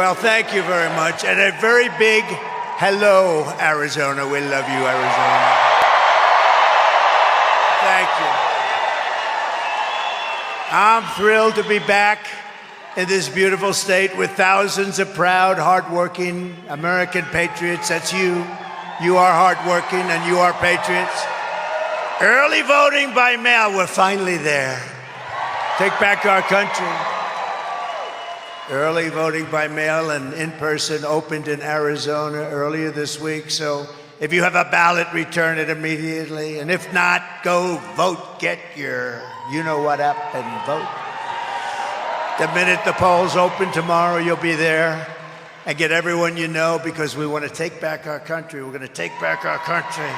Well, thank you very much. And a very big hello, Arizona. We love you, Arizona. Thank you. I'm thrilled to be back in this beautiful state with thousands of proud, hardworking American patriots. That's you. You are hardworking and you are patriots. Early voting by mail. We're finally there. Take back our country. Early voting by mail and in person opened in Arizona earlier this week. So if you have a ballot, return it immediately. And if not, go vote. Get your you-know-what app and vote. The minute the polls open tomorrow, you'll be there. And get everyone you know, because we want to take back our country. We're going to take back our country.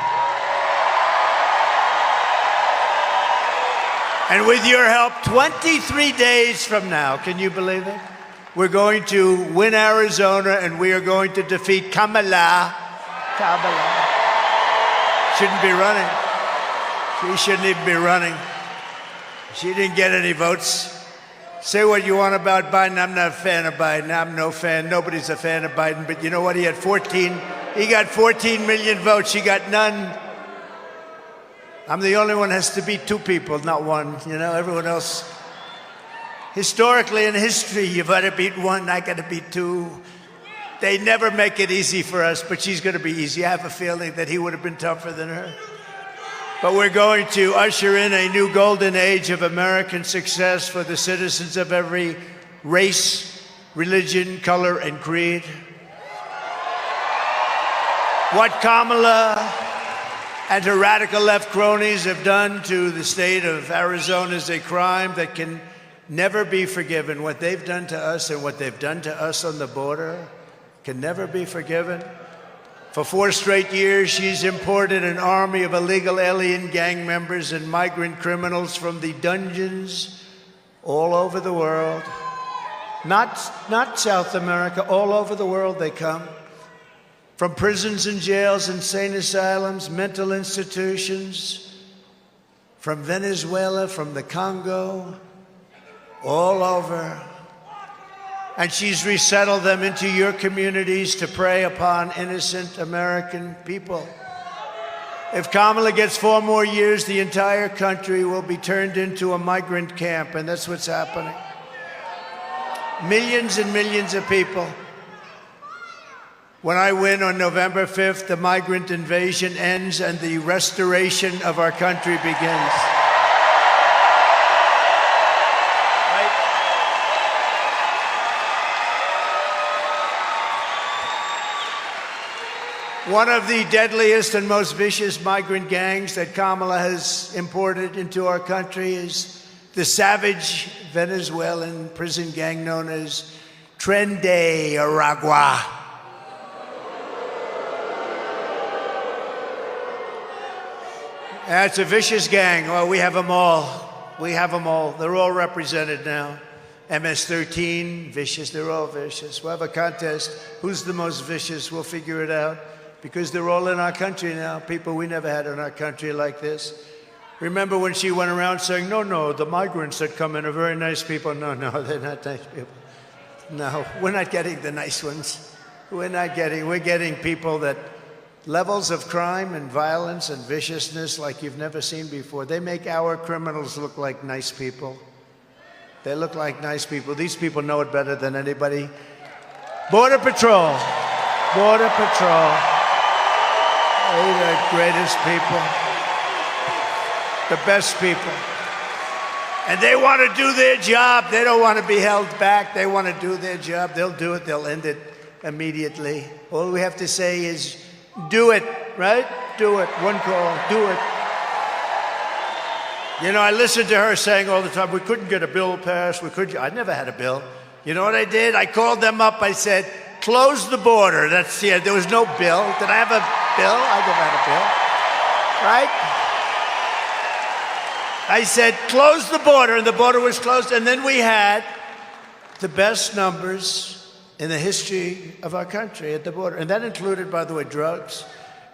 And with your help, 23 days from now, can you believe it? We're going to win Arizona, and we are going to defeat Kamala. Shouldn't be running. She shouldn't even be running. She didn't get any votes. Say what you want about Biden. I'm not a fan of Biden. I'm no fan. Nobody's a fan of Biden. But you know what? He got 14 million votes. She got none. I'm the only one who has to beat two people, not one. You know, everyone else. Historically in history, you've got to beat one, I got to beat two. They never make it easy for us, but she's going to be easy. I have a feeling that he would have been tougher than her. But we're going to usher in a new golden age of American success for the citizens of every race, religion, color, and creed. What Kamala and her radical left cronies have done to the state of Arizona is a crime that can never be forgiven. What they've done to us and what they've done to us on the border can never be forgiven. For 4 straight years, she's imported an army of illegal alien gang members and migrant criminals from the dungeons all over the world. Not South America, all over the world they come. From prisons and jails, insane asylums, mental institutions, from Venezuela, from the Congo, all over. And she's resettled them into your communities to prey upon innocent American people. If Kamala gets 4 more years, the entire country will be turned into a migrant camp, and that's what's happening. Millions and millions of people. When I win on November 5th, the migrant invasion ends and the restoration of our country begins. One of the deadliest and most vicious migrant gangs that Kamala has imported into our country is the savage Venezuelan prison gang known as Tren de Aragua. It's a vicious gang. Well, we have them all. We have them all. They're all represented now. MS-13, vicious. They're all vicious. We'll have a contest. Who's the most vicious? We'll figure it out. Because they're all in our country now. People we never had in our country like this. Remember when she went around saying, no, the migrants that come in are very nice people. No, they're not nice people. No, we're not getting the nice ones. We're getting people that levels of crime and violence and viciousness like you've never seen before. They make our criminals look like nice people. They look like nice people. These people know it better than anybody. Border Patrol. Border Patrol. They're the greatest people. The best people. And they want to do their job. They don't want to be held back. They want to do their job. They'll do it. They'll end it immediately. All we have to say is, do it, right? Do it. One call. Do it. You know, I listened to her saying all the time, we couldn't get a bill passed. I never had a bill. You know what I did? I called them up. I said, close the border. There was no bill. Did I have a bill? I never had a bill. Right? I said, close the border, and the border was closed. And then we had the best numbers in the history of our country at the border. And that included, by the way, drugs.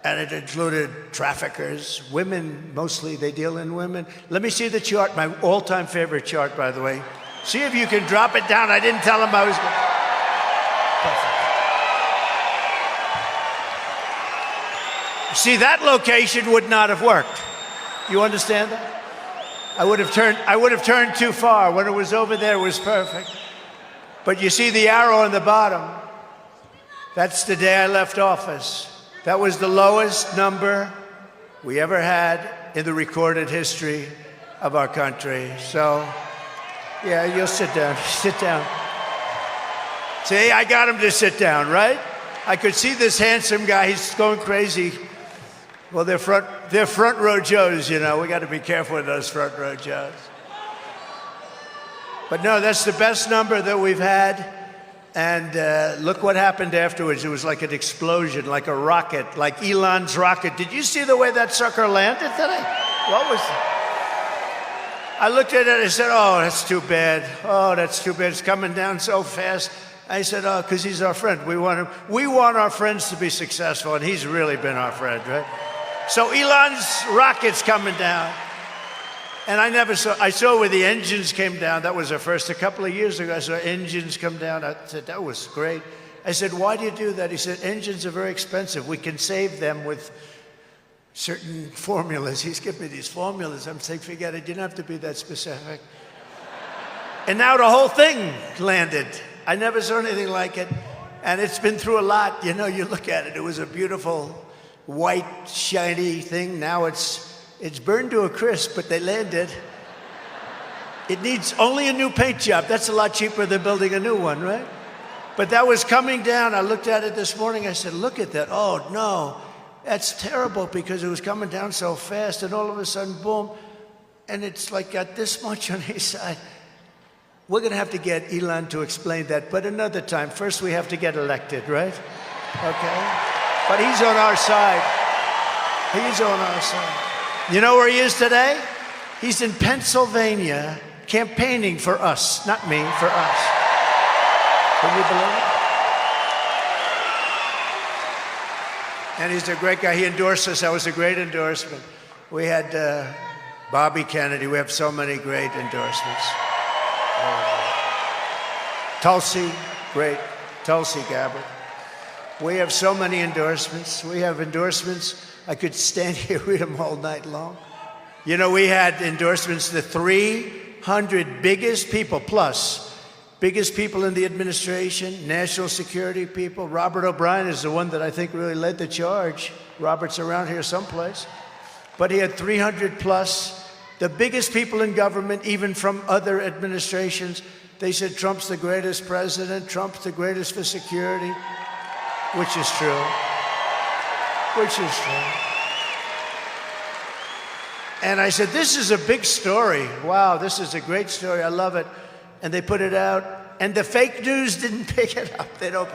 And it included traffickers, women, mostly. They deal in women. Let me see the chart, my all-time favorite chart, by the way. See if you can drop it down. I didn't tell them I was going to. See, that location would not have worked. You understand that? I would have turned too far. When it was over there, it was perfect. But you see the arrow on the bottom? That's the day I left office. That was the lowest number we ever had in the recorded history of our country. So, yeah, you'll sit down. Sit down. See, I got him to sit down, right? I could see this handsome guy. He's going crazy. Well, they're front row Joes, you know. We got to be careful with those front row Joes. But no, that's the best number that we've had. And look what happened afterwards. It was like an explosion, like a rocket, like Elon's rocket. Did you see the way that sucker landed today? What was it? I looked at it and said, oh, that's too bad. Oh, that's too bad. It's coming down so fast. I said, oh, because he's our friend. We want our friends to be successful, and he's really been our friend, right? So Elon's rocket's coming down. And I saw where the engines came down. That was the first. A couple of years ago, I saw engines come down. I said, that was great. I said, why do you do that? He said, engines are very expensive. We can save them with certain formulas. He's giving me these formulas. I'm saying, forget it. You don't have to be that specific. And now the whole thing landed. I never saw anything like it. And it's been through a lot. You know, you look at it. It was a beautiful, white, shiny thing. Now it's burned to a crisp, but they landed. It needs only a new paint job. That's a lot cheaper than building a new one, right? But that was coming down. I looked at it this morning. I said, look at that. Oh, no. That's terrible because it was coming down so fast, and all of a sudden, boom. And it's like got this much on each side. We're going to have to get Elon to explain that, but another time. First, we have to get elected, right? Okay? But he's on our side. He's on our side. You know where he is today? He's in Pennsylvania campaigning for us. Not me, for us. Can you believe it? And he's a great guy. He endorsed us. That was a great endorsement. We had Bobby Kennedy. We have so many great endorsements. Tulsi, great. Tulsi Gabbard. We have so many endorsements. We have endorsements. I could stand here, read them all night long. You know, we had endorsements, the 300 biggest people, biggest people in the administration, national security people. Robert O'Brien is the one that I think really led the charge. Robert's around here someplace. But he had 300 plus, the biggest people in government, even from other administrations. They said Trump's the greatest president, Trump's the greatest for security, which is true. Which is true. And I said, this is a big story. Wow, this is a great story. I love it. And they put it out, and the fake news didn't pick it up. They don't.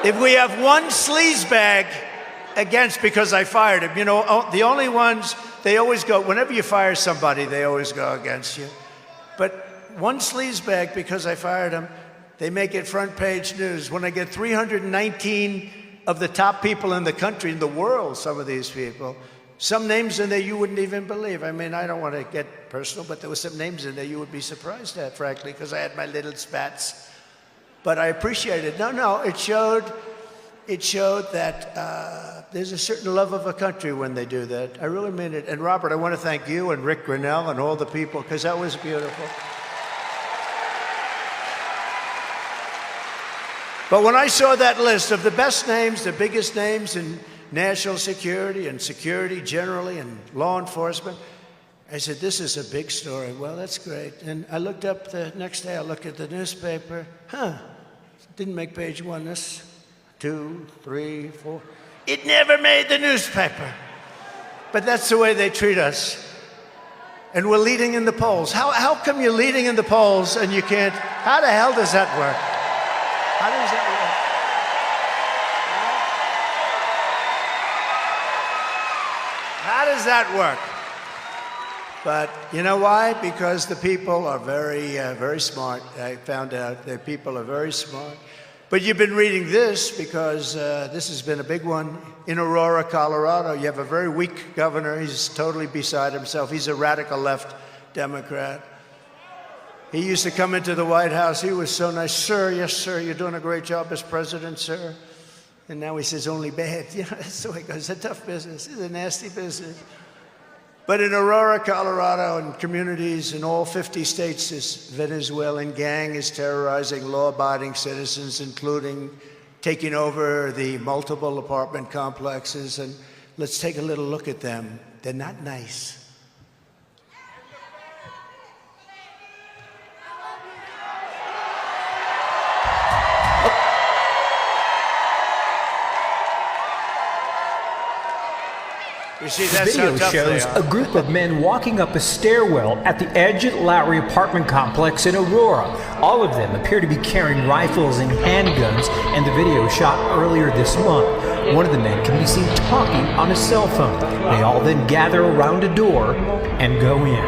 If we have one sleazebag against because I fired him, you know, the only ones, they always go, whenever you fire somebody, they always go against you. But one sleazebag because I fired him, they make it front page news. When I get 319 of the top people in the country, in the world, some of these people, some names in there you wouldn't even believe. I mean, I don't want to get personal, but there were some names in there you would be surprised at, frankly, because I had my little spats. But I appreciate it. No, it showed that there's a certain love of a country when they do that. I really mean it. And Robert, I want to thank you and Rick Grinnell and all the people, because that was beautiful. But when I saw that list of the best names, the biggest names in national security and security generally and law enforcement, I said, this is a big story. Well, that's great. And I looked up the next day, I looked at the newspaper. Didn't make page one. This, 2, 3, 4. It never made the newspaper. But that's the way they treat us. And we're leading in the polls. How come you're leading in the polls and you can't? How the hell does that work? How does that work? How does that work? But you know why? Because the people are very smart. I found out that people are very smart. But you've been reading this because this has been a big one in Aurora, Colorado. You have a very weak governor. He's totally beside himself. He's a radical left Democrat. He used to come into the White House. He was so nice. Sir, yes, sir, you're doing a great job as president, sir. And now he says only bad. You know, that's the way it goes. It's a tough business. It's a nasty business. But in Aurora, Colorado, and communities in all 50 states, this Venezuelan gang is terrorizing law-abiding citizens, including taking over the multiple apartment complexes. And let's take a little look at them. They're not nice. You see, that's the video shows a group of men walking up a stairwell at the Edge Lowry apartment complex in Aurora. All of them appear to be carrying rifles and handguns, and the video shot earlier this month. One of the men can be seen talking on a cell phone. They all then gather around a door and go in.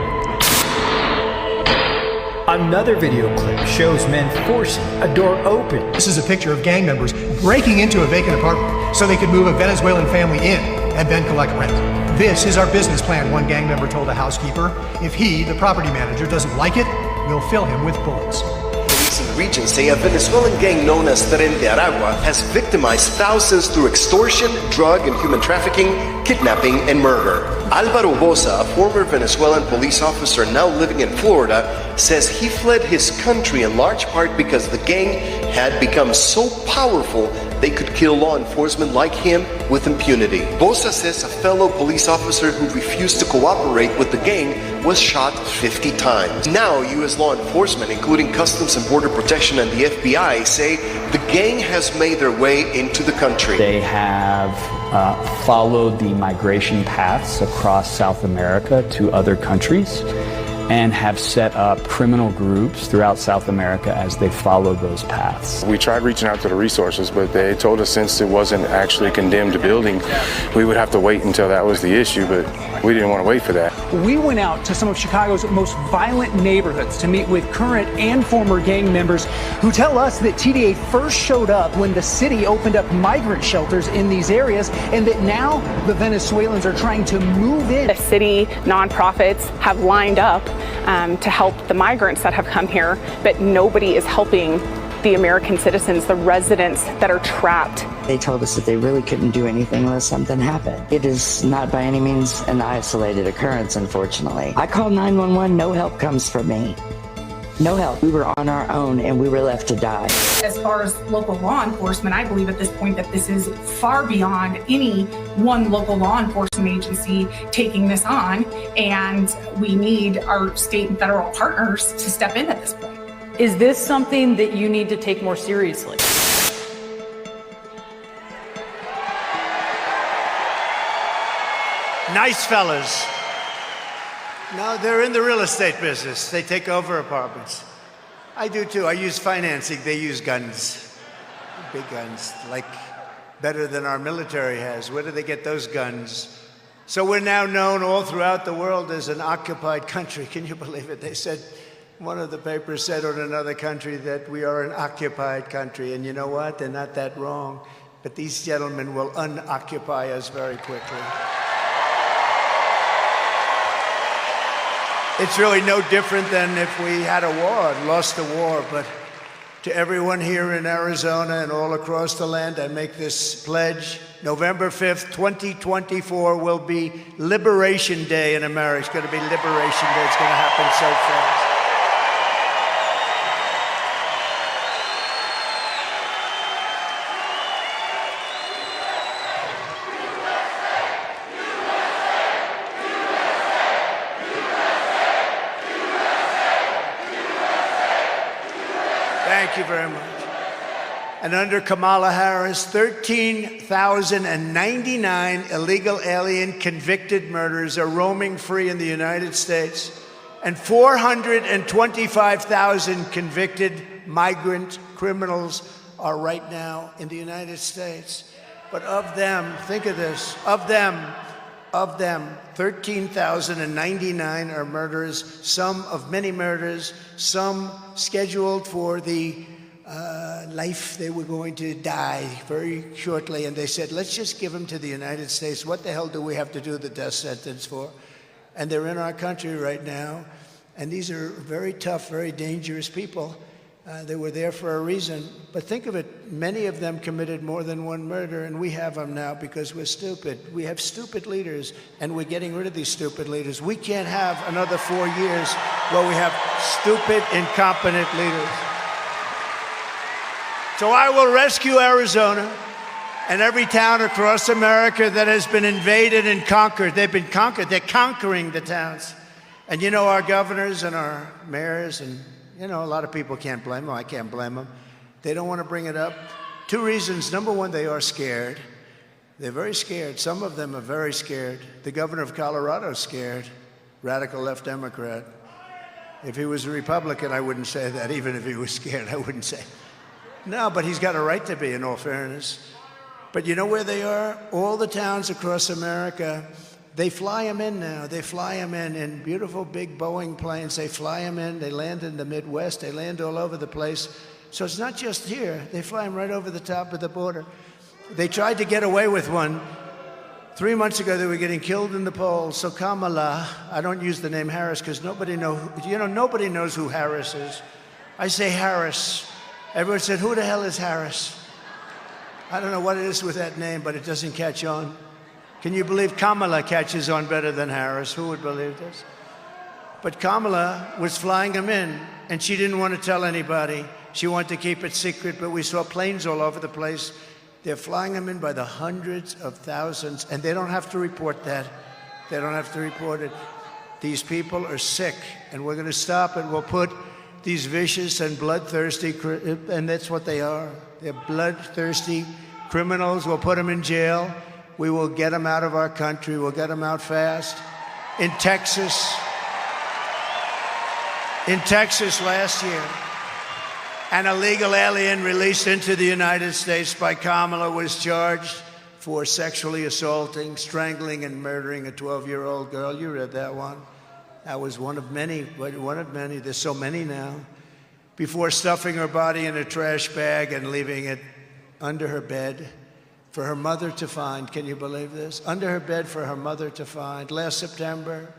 Another video clip shows men forcing a door open. This is a picture of gang members breaking into a vacant apartment so they could move a Venezuelan family in and then collect rent. This is our business plan, one gang member told a housekeeper. If he, the property manager, doesn't like it, we'll fill him with bullets. Police in the region say a Venezuelan gang known as Tren de Aragua has victimized thousands through extortion, drug and human trafficking, kidnapping, and murder. Alvaro Boza, a former Venezuelan police officer now living in Florida, says he fled his country in large part because the gang had become so powerful they could kill law enforcement like him with impunity. Boza says a fellow police officer who refused to cooperate with the gang was shot 50 times. Now, U.S. law enforcement, including Customs and Border Protection and the FBI, say the gang has made their way into the country. They have followed the migration paths across South America to other countries and have set up criminal groups throughout South America as they followed those paths. We tried reaching out to the resources, but they told us since it wasn't actually a condemned building, we would have to wait until that was the issue, but we didn't want to wait for that. We went out to some of Chicago's most violent neighborhoods to meet with current and former gang members who tell us that TDA first showed up when the city opened up migrant shelters in these areas, and that now the Venezuelans are trying to move in. The city nonprofits have lined up to help the migrants that have come here, but nobody is helping the American citizens, the residents that are trapped. They told us that they really couldn't do anything unless something happened. It is not by any means an isolated occurrence, unfortunately. I called 911, no help comes from me. No help. We were on our own and we were left to die. As far as local law enforcement, I believe at this point that this is far beyond any one local law enforcement agency taking this on, and we need our state and federal partners to step in at this point. Is this something that you need to take more seriously? Nice fellas. No, they're in the real estate business. They take over apartments. I do too. I use financing. They use guns. Big guns, like better than our military has. Where do they get those guns? So we're now known all throughout the world as an occupied country. Can you believe it? They said, one of the papers said on another country that we are an occupied country. And you know what? They're not that wrong. But these gentlemen will unoccupy us very quickly. It's really no different than if we had a war and lost the war. But to everyone here in Arizona and all across the land, I make this pledge. November 5th, 2024 will be Liberation Day in America. It's going to be Liberation Day. It's going to happen so fast. Thank you very much. And under Kamala Harris, 13,099 illegal alien convicted murderers are roaming free in the United States, and 425,000 convicted migrant criminals are right now in the United States. But of them, think of this, of them, 13,099 are murderers, some of many murders, some scheduled for the life they were going to die very shortly. And they said, let's just give them to the United States. What the hell do we have to do the death sentence for? And they're in our country right now. And these are very tough, very dangerous people. They were there for a reason. But think of it, many of them committed more than one murder, and we have them now because we're stupid. We have stupid leaders, and we're getting rid of these stupid leaders. We can't have another 4 years where we have stupid, incompetent leaders. So I will rescue Arizona and every town across America that has been invaded and conquered. They've been conquered. They're conquering the towns. And you know, our governors and our mayors, and you know, a lot of people can't blame them. I can't blame them. They don't want to bring it up. 2 reasons. Number one, they are scared. They're very scared. Some of them are very scared. The governor of Colorado is scared. Radical left Democrat. If he was a Republican, I wouldn't say that. Even if he was scared, I wouldn't say. No, but he's got a right to be, in all fairness. But you know where they are? All the towns across America, they fly them in now. They fly them in beautiful big Boeing planes. They fly them in. They land in the Midwest. They land all over the place. So it's not just here. They fly them right over the top of the border. They tried to get away with one. 3 months ago, they were getting killed in the polls. So Kamala, I don't use the name Harris because nobody knows who Harris is. I say Harris. Everyone said, who the hell is Harris? I don't know what it is with that name, but it doesn't catch on. Can you believe Kamala catches on better than Harris? Who would believe this? But Kamala was flying them in, and she didn't want to tell anybody. She wanted to keep it secret, but we saw planes all over the place. They're flying them in by the hundreds of thousands, and they don't have to report that. They don't have to report it. These people are sick, and we're going to stop it. We'll put these vicious and bloodthirsty, and that's what they are. They're bloodthirsty criminals. We'll put them in jail. We will get them out of our country. We'll get them out fast. In Texas last year, an illegal alien released into the United States by Kamala was charged for sexually assaulting, strangling, and murdering a 12-year-old girl. You read that one. That was one of many, one of many. There's so many now. Before stuffing her body in a trash bag and leaving it under her bed for her mother to find. Can you believe this? Under her bed for her mother to find. Last September,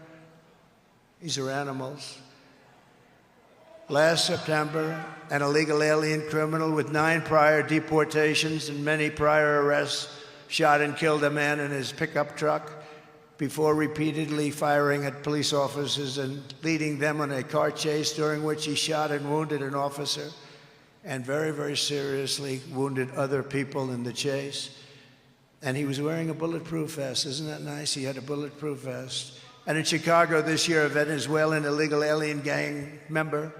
these are animals. Last September, an illegal alien criminal with 9 prior deportations and many prior arrests shot and killed a man in his pickup truck before repeatedly firing at police officers and leading them on a car chase during which he shot and wounded an officer and very, very seriously wounded other people in the chase. And he was wearing a bulletproof vest. Isn't that nice? He had a bulletproof vest. And in Chicago this year, a Venezuelan illegal alien gang member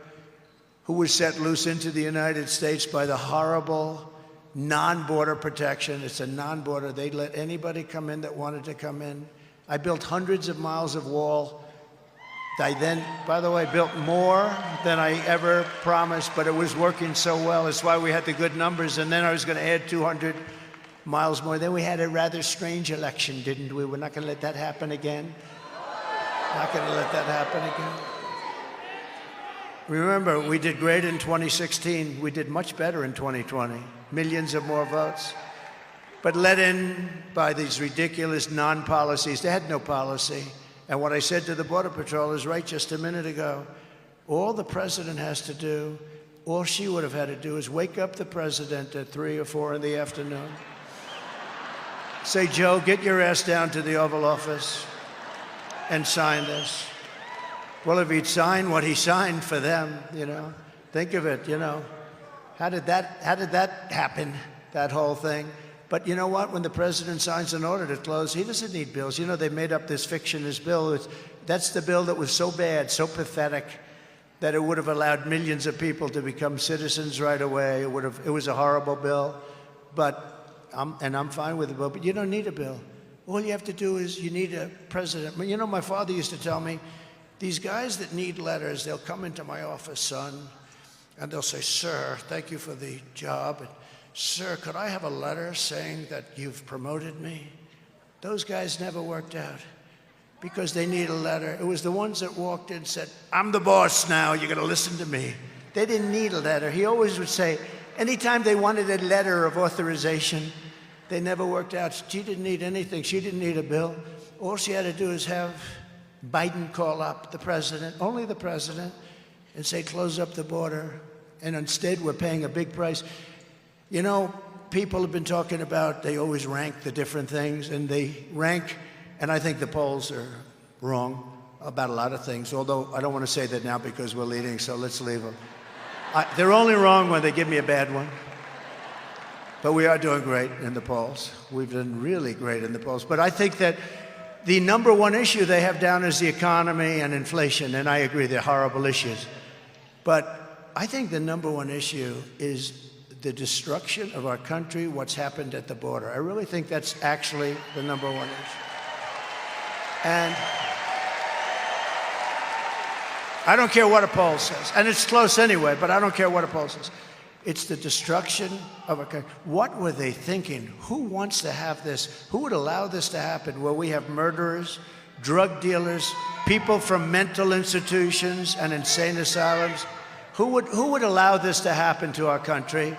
who was set loose into the United States by the horrible non-border protection. It's a non-border. They let anybody come in that wanted to come in. I built hundreds of miles of wall. I then, by the way, built more than I ever promised, but it was working so well. That's why we had the good numbers. And then I was going to add 200 miles more. Then we had a rather strange election, didn't we? We're not going to let that happen again. Not going to let that happen again. Remember, we did great in 2016. We did much better in 2020. Millions of more votes. But led in by these ridiculous non-policies. They had no policy. And what I said to the Border Patrol is right just a minute ago. All the president has to do, all she would have had to do is wake up the president at 3 or 4 in the afternoon. Say, Joe, get your ass down to the Oval Office and sign this. Well, if he'd signed what he signed for them, you know, think of it, you know. How did that happen, that whole thing? But you know what? When the president signs an order to close, he doesn't need bills. You know, they made up this fictitious bill. That's the bill that was so bad, so pathetic, that it would have allowed millions of people to become citizens right away. It was a horrible bill. But I'm fine with the bill. But you don't need a bill. All you have to do is you need a president. You know, my father used to tell me, these guys that need letters, they'll come into my office, son, and they'll say, sir, thank you for the job. And, sir, could I have a letter saying that you've promoted me? Those guys never worked out because they need a letter. It was the ones that walked in and said, I'm the boss now, you're going to listen to me. They didn't need a letter. He always would say, anytime they wanted a letter of authorization, they never worked out. She didn't need anything. She didn't need a bill. All she had to do is have Biden call up the president, only the president, and say, close up the border. And instead, we're paying a big price. You know, people have been talking about, they always rank the different things, and they rank, and I think the polls are wrong about a lot of things, although I don't want to say that now because we're leading, so let's leave them. They're only wrong when they give me a bad one. But we are doing great in the polls. We've done really great in the polls. But I think that the number one issue they have down is the economy and inflation, and I agree, they're horrible issues. But I think the number one issue is the destruction of our country, what's happened at the border. I really think that's actually the number one issue. And I don't care what a poll says, and it's close anyway, but I don't care what a poll says. It's the destruction of a country. What were they thinking? Who wants to have this? Who would allow this to happen where we have murderers, drug dealers, people from mental institutions and insane asylums? Who would allow this to happen to our country?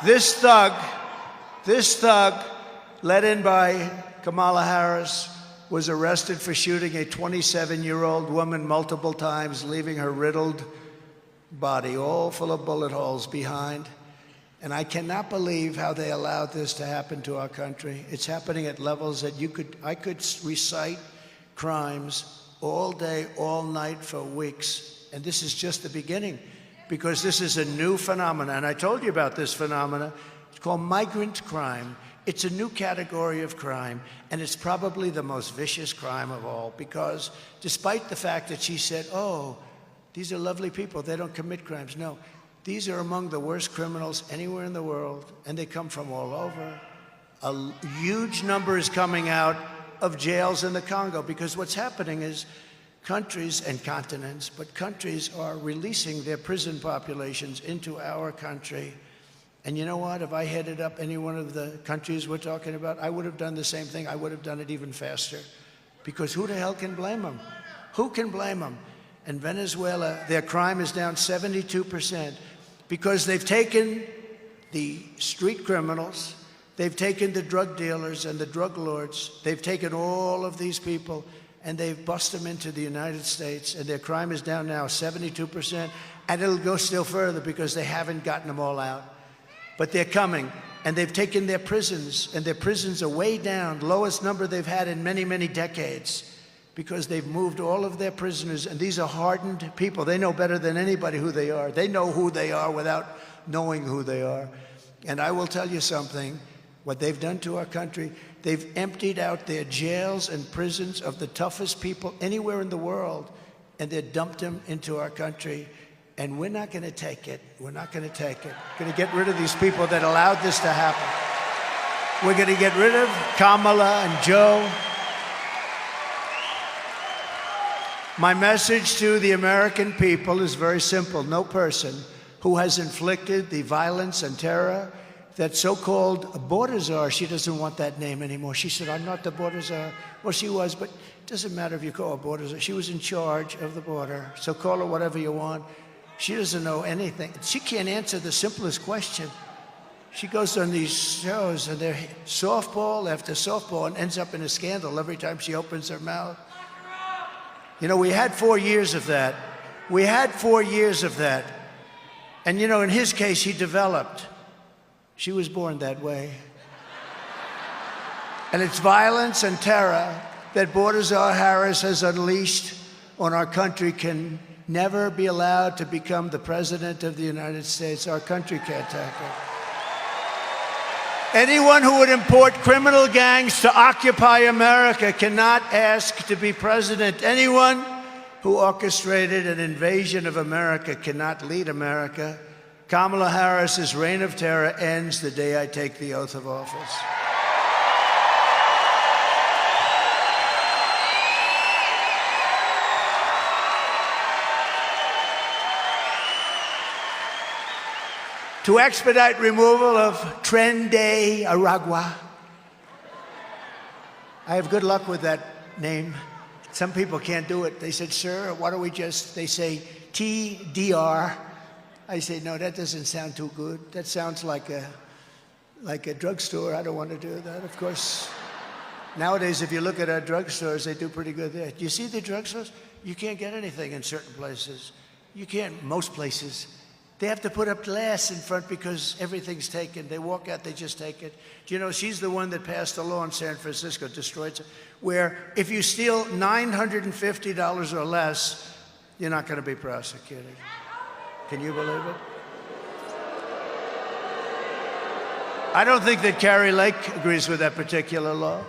This thug, led in by Kamala Harris, was arrested for shooting a 27-year-old woman multiple times, leaving her riddled body all full of bullet holes behind. And I cannot believe how they allowed this to happen to our country. It's happening at levels that I could recite crimes all day, all night for weeks. And this is just the beginning, because this is a new phenomenon. And I told you about this phenomenon. It's called migrant crime. It's a new category of crime, and it's probably the most vicious crime of all, because despite the fact that she said, oh, these are lovely people, they don't commit crimes. No, these are among the worst criminals anywhere in the world, and they come from all over. A huge number is coming out of jails in the Congo, because what's happening is countries and continents, but countries are releasing their prison populations into our country. And you know what? If I headed up any one of the countries we're talking about, I would have done the same thing. I would have done it even faster. Because who the hell can blame them? Who can blame them? In Venezuela, their crime is down 72% because they've taken the street criminals, they've taken the drug dealers and the drug lords, they've taken all of these people and they've busted them into the United States, and their crime is down now 72%, and it'll go still further because they haven't gotten them all out. But they're coming, and they've taken their prisons, and their prisons are way down, lowest number they've had in many, many decades, because they've moved all of their prisoners, and these are hardened people. They know better than anybody who they are. They know who they are without knowing who they are. And I will tell you something, what they've done to our country, they've emptied out their jails and prisons of the toughest people anywhere in the world, and they've dumped them into our country. And we're not going to take it. We're not going to take it. We're going to get rid of these people that allowed this to happen. We're going to get rid of Kamala and Joe. My message to the American people is very simple. No person who has inflicted the violence and terror that so-called border czar, she doesn't want that name anymore. She said, I'm not the border czar. Well, she was, but it doesn't matter if you call her border czar. She was in charge of the border, so call her whatever you want. She doesn't know anything. She can't answer the simplest question. She goes on these shows, and they're softball after softball, and ends up in a scandal every time she opens her mouth. You know, we had 4 years of that. We had 4 years of that. And, you know, in his case, he developed. She was born that way. And it's violence and terror that border czar Harris has unleashed on our country can never be allowed to become the president of the United States. Our country can't take it. Anyone who would import criminal gangs to occupy America cannot ask to be president. Anyone who orchestrated an invasion of America cannot lead America. Kamala Harris's reign of terror ends the day I take the oath of office. To expedite removal of Tren de Aragua. I have good luck with that name. Some people can't do it. They said, sir, why don't we just, they say TDR. I say, no, that doesn't sound too good. That sounds like like a drugstore. I don't want to do that, of course. Nowadays, if you look at our drugstores, they do pretty good there. Do you see the drugstores? You can't get anything in certain places. You can't, most places. They have to put up glass in front because everything's taken. They walk out, they just take it. Do you know, she's the one that passed a law in San Francisco, destroyed, where if you steal $950 or less, you're not going to be prosecuted. Can you believe it? I don't think that Carrie Lake agrees with that particular law.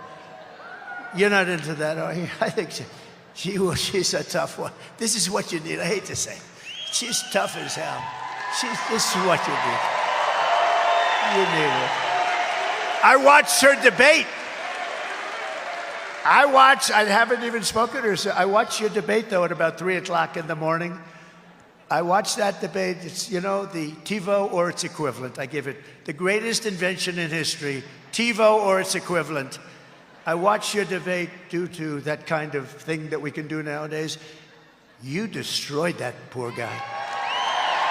You're not into that, are you? I think she's a tough one. This is what you need. I hate to say it. She's tough as hell. This is what you need. You need it. I watched her debate. I haven't even spoken to her. So I watched your debate, though, at about 3 o'clock in the morning. I watched that debate. It's, you know, the TiVo or its equivalent. I give it the greatest invention in history, TiVo or its equivalent. I watched your debate due to that kind of thing that we can do nowadays. You destroyed that poor guy.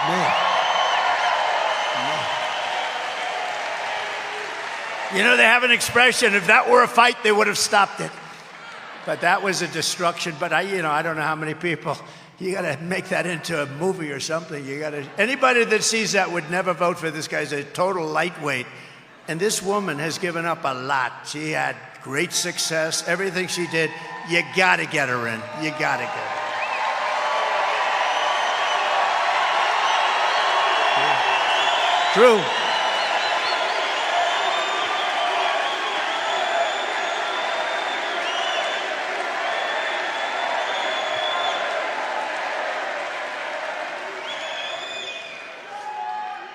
Man. You know, they have an expression, if that were a fight, they would have stopped it. But that was a destruction. But I don't know how many people, you got to make that into a movie or something. Anybody that sees that would never vote for this guy. He's a total lightweight. And this woman has given up a lot. She had great success, everything she did. You got to get her in. You got to get her. True.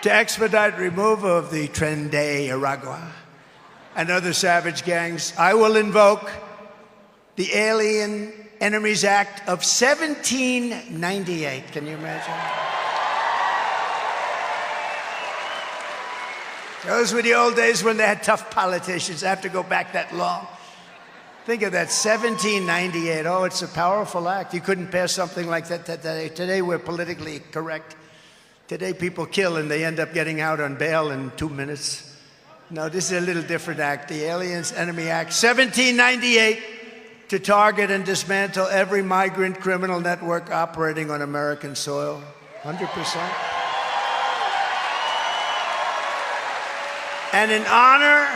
To expedite removal of the Tren de Aragua and other savage gangs, I will invoke the Alien Enemies Act of 1798. Can you imagine? Those were the old days when they had tough politicians. I have to go back that long. Think of that, 1798. Oh, it's a powerful act. You couldn't pass something like that today. Today we're politically correct. Today people kill and they end up getting out on bail in 2 minutes. No, this is a little different act. The Aliens Enemy Act, 1798, to target and dismantle every migrant criminal network operating on American soil. 100%. And in honor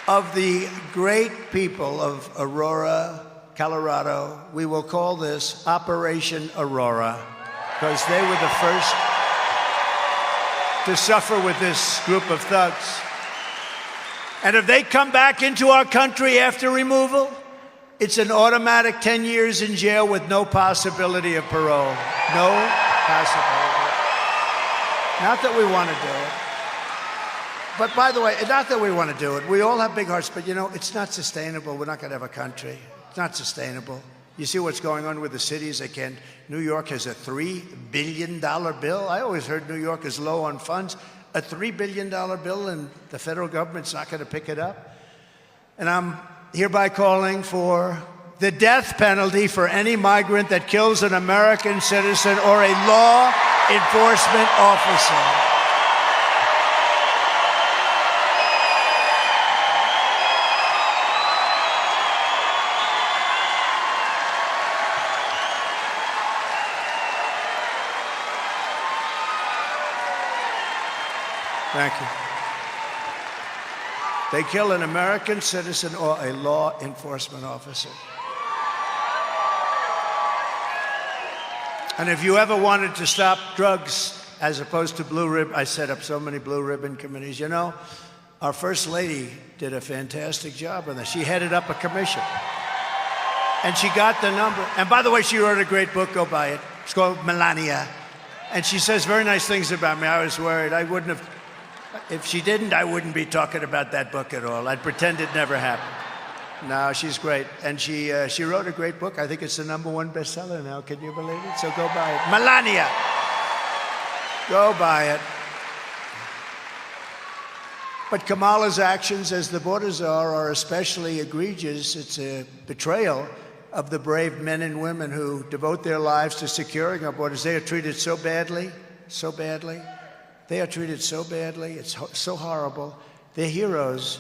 of the great people of Aurora, Colorado, we will call this Operation Aurora, because they were the first to suffer with this group of thugs. And if they come back into our country after removal, it's an automatic 10 years in jail with no possibility of parole. No possibility. Not that we want to do it. But by the way, not that we want to do it. We all have big hearts, but you know, it's not sustainable. We're not going to have a country. It's not sustainable. You see what's going on with the cities? New York has a $3 billion bill. I always heard New York is low on funds. A $3 billion bill, and the federal government's not going to pick it up. And I'm hereby calling for the death penalty for any migrant that kills an American citizen or a law enforcement officer. Thank you. They kill an American citizen or a law enforcement officer. And if you ever wanted to stop drugs as opposed to blue ribbon, I set up so many blue ribbon committees. You know, our First Lady did a fantastic job on this. She headed up a commission. And she got the number. And by the way, she wrote a great book. Go buy it. It's called Melania. And she says very nice things about me. I was worried. I wouldn't have. If she didn't, I wouldn't be talking about that book at all. I'd pretend it never happened. No, she's great. And she wrote a great book. I think it's the #1 bestseller now. Can you believe it? So go buy it. Melania. Go buy it. But Kamala's actions as the border czar are especially egregious. It's a betrayal of the brave men and women who devote their lives to securing our borders. They are treated so badly, so badly. They are treated so badly. It's so horrible. They're heroes,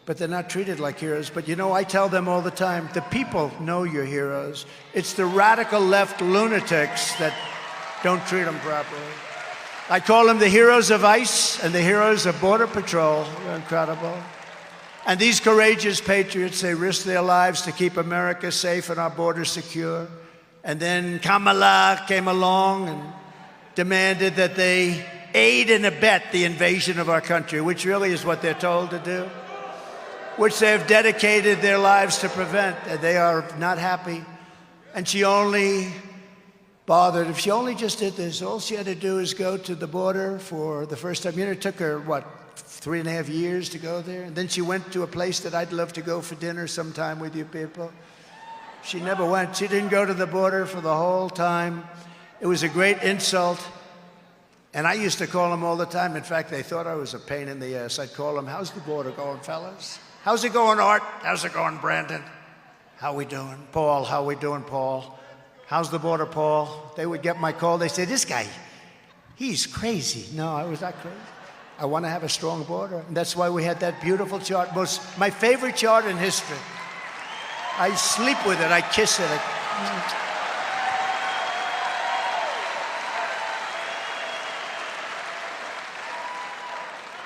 but they're not treated like heroes. But you know, I tell them all the time, the people know you're heroes. It's the radical left lunatics that don't treat them properly. I call them the heroes of ICE and the heroes of Border Patrol. They're incredible. And these courageous patriots, they risk their lives to keep America safe and our borders secure. And then Kamala came along and demanded that they aid and abet the invasion of our country, which really is what they're told to do, which they have dedicated their lives to prevent. And they are not happy. And she only bothered, if she only just did this, all she had to do is go to the border for the first time. You know, it took her, what, 3.5 years to go there? And then she went to a place that I'd love to go for dinner sometime with you people. She never went. She didn't go to the border for the whole time. It was a great insult. And I used to call them all the time. In fact, they thought I was a pain in the ass. I'd call them, how's the border going, fellas? How's it going, Art? How's it going, Brandon? How we doing? Paul, how we doing, Paul? How's the border, Paul? They would get my call. They say, this guy, he's crazy. No, I was not crazy. I want to have a strong border. And that's why we had that beautiful chart. My favorite chart in history. I sleep with it. I kiss it.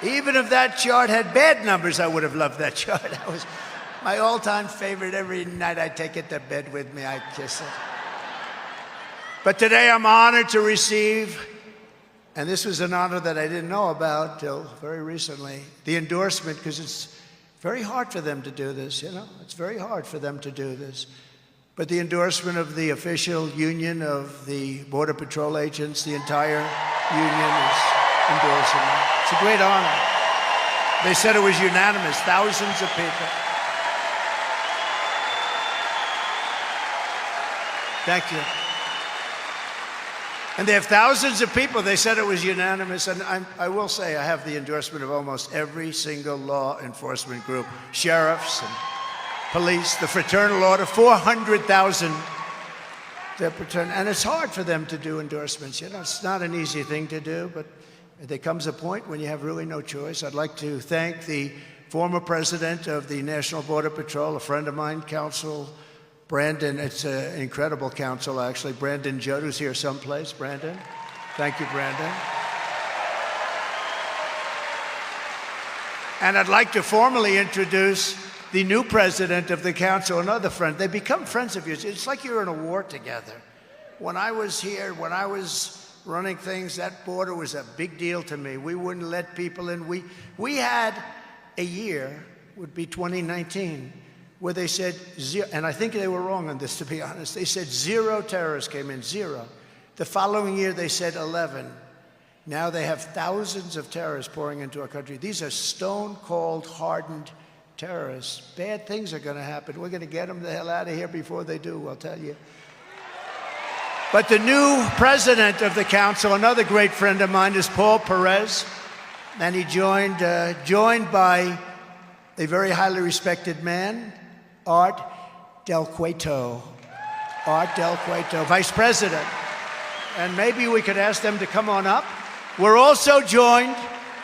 Even if that chart had bad numbers, I would have loved that chart. That was my all-time favorite. Every night I take it to bed with me. I kiss it. But today I'm honored to receive, and this was an honor that I didn't know about till very recently, the endorsement, because it's very hard for them to do this, you know? It's very hard for them to do this. But the endorsement of the official union of the Border Patrol agents, the entire union is endorsing it. It's a great honor. They said it was unanimous, thousands of people. Thank you. And they have thousands of people. They said it was unanimous. And I will say I have the endorsement of almost every single law enforcement group, sheriffs and police, the fraternal order, 400,000. And it's hard for them to do endorsements. You know, it's not an easy thing to do, but there comes a point when you have really no choice. I'd like to thank the former president of the National Border Patrol, a friend of mine, Council Brandon. It's an incredible council, actually. Brandon Judd, who's here someplace. Brandon. Thank you, Brandon. And I'd like to formally introduce the new president of the council, another friend. They become friends of yours. It's like you're in a war together. When I was here, when I was running things, that border was a big deal to me. We wouldn't let people in. We had a year, would be 2019, where they said zero, and I think they were wrong on this, to be honest. They said 0 terrorists came in, 0. The following year, they said 11. Now they have thousands of terrorists pouring into our country. These are stone-cold, hardened terrorists. Bad things are going to happen. We're going to get them the hell out of here before they do, I'll tell you. But the new president of the council, another great friend of mine, is Paul Perez, and he joined by a very highly respected man, Art Del Cueto. Art Del Cueto, vice president. And maybe we could ask them to come on up. We're also joined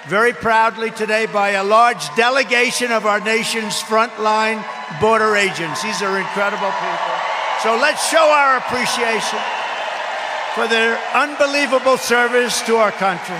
very proudly today by a large delegation of our nation's frontline border agents. These are incredible people. So let's show our appreciation for their unbelievable service to our country.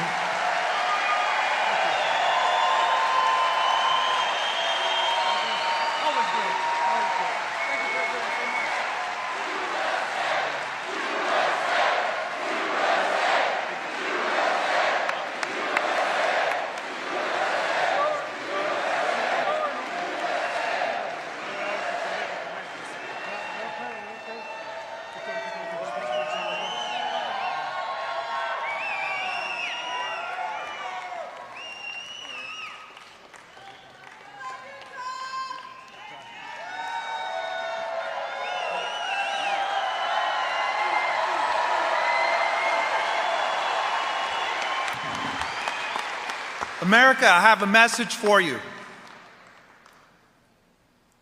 America, I have a message for you.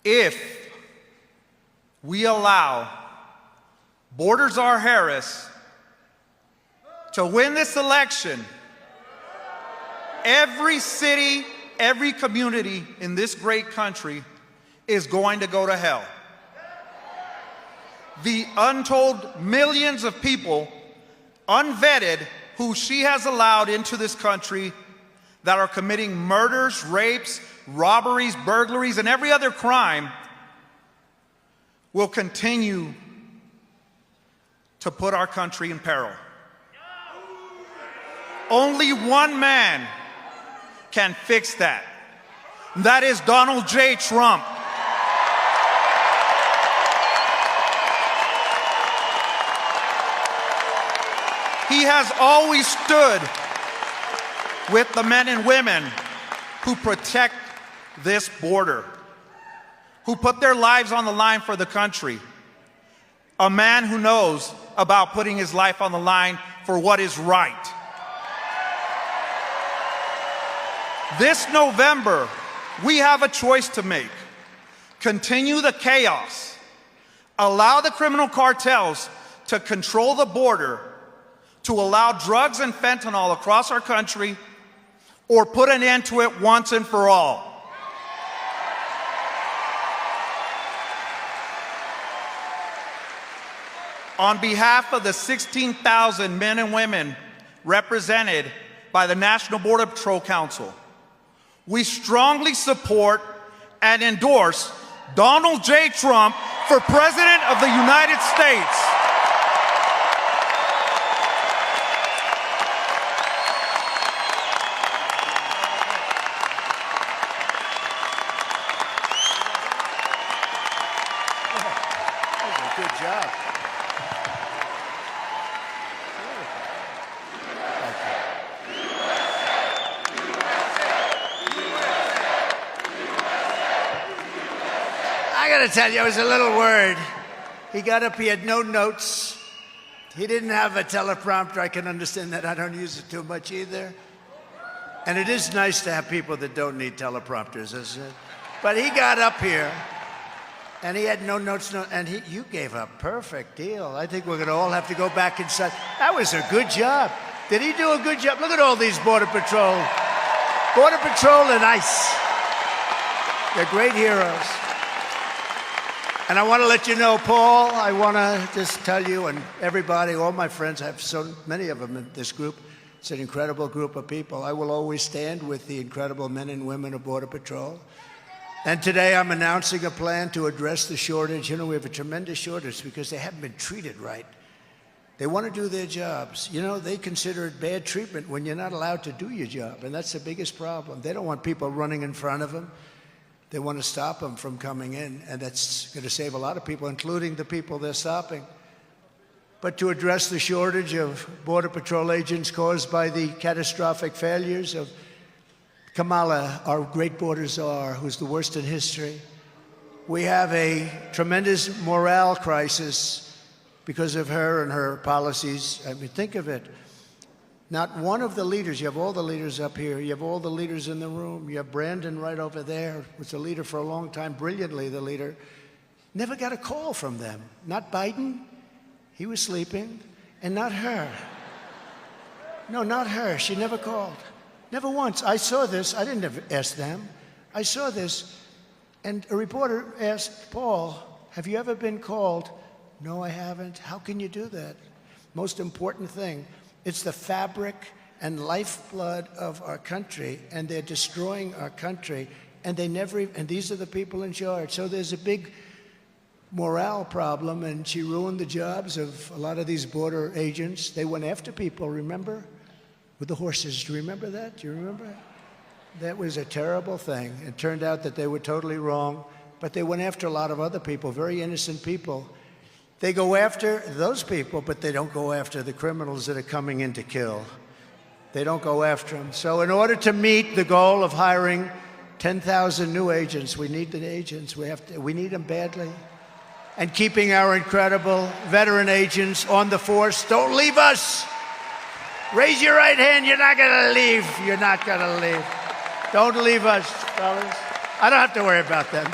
If we allow TrumpVsHarris to win this election, Every city, every community in this great country is going to go to hell. The untold millions of people, unvetted, who she has allowed into this country that are committing murders, rapes, robberies, burglaries, and every other crime will continue to put our country in peril. Only one man can fix that. That is Donald J. Trump. He has always stood with the men and women who protect this border, who put their lives on the line for the country. A man who knows about putting his life on the line for what is right. This November, we have a choice to make. Continue the chaos, allow the criminal cartels to control the border, to allow drugs and fentanyl across our country, or put an end to it once and for all. On behalf of the 16,000 men and women represented by the National Border Patrol Council, we strongly support and endorse Donald J. Trump for President of the United States. Good job. I gotta tell you, I was a little worried. He got up, he had no notes. He didn't have a teleprompter. I can understand that. I don't use it too much either. And it is nice to have people that don't need teleprompters, isn't it? But he got up here, and he had no notes, and you gave a perfect deal. I think we're gonna all have to go back inside. That was a good job. Did he do a good job? Look at all these Border Patrol and ICE. They're great heroes. And I want to let you know, Paul, I want to just tell you and everybody, all my friends, I have so many of them in this group. It's an incredible group of people. I will always stand with the incredible men and women of Border Patrol. And today I'm announcing a plan to address the shortage. You know, we have a tremendous shortage because they haven't been treated right. They want to do their jobs. You know, they consider it bad treatment when you're not allowed to do your job, and that's the biggest problem. They don't want people running in front of them. They want to stop them from coming in, and that's going to save a lot of people, including the people they're stopping. But to address the shortage of Border Patrol agents caused by the catastrophic failures of Kamala, our great border czar, who's the worst in history, we have a tremendous morale crisis because of her and her policies. I mean, think of it. Not one of the leaders, you have all the leaders up here, you have all the leaders in the room, you have Brandon right over there, was a leader for a long time, brilliantly the leader, never got a call from them. Not Biden, he was sleeping, and not her. No, not her, she never called. Never once. I saw this, I didn't ask them. I saw this, and a reporter asked Paul, have you ever been called? No, I haven't. How can you do that? Most important thing, it's the fabric and lifeblood of our country, and they're destroying our country, and and these are the people in charge. So there's a big morale problem, and she ruined the jobs of a lot of these border agents. They went after people, remember? With the horses, do you remember that? Do you remember? That was a terrible thing. It turned out that they were totally wrong, but they went after a lot of other people, very innocent people. They go after those people, but they don't go after the criminals that are coming in to kill. They don't go after them. So in order to meet the goal of hiring 10,000 new agents, we need the agents. We need them badly. And keeping our incredible veteran agents on the force. Don't leave us. Raise your right hand. You're not going to leave. You're not going to leave. Don't leave us, fellas. I don't have to worry about them.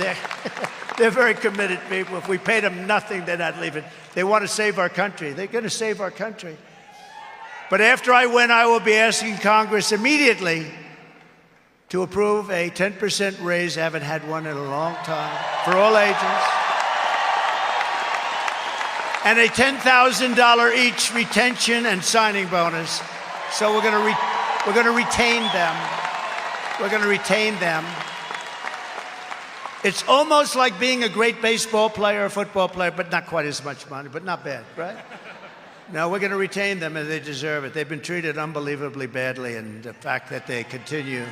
They're very committed people. If we pay them nothing, they're not leaving. They want to save our country. They're going to save our country. But after I win, I will be asking Congress immediately to approve a 10% raise. Haven't had one in a long time for all agents. And a $10,000 each retention and signing bonus. So we're going to retain them. We're going to retain them. It's almost like being a great baseball player or football player, but not quite as much money, but not bad, right? No, we're going to retain them, and they deserve it. They've been treated unbelievably badly, and the fact that they continue.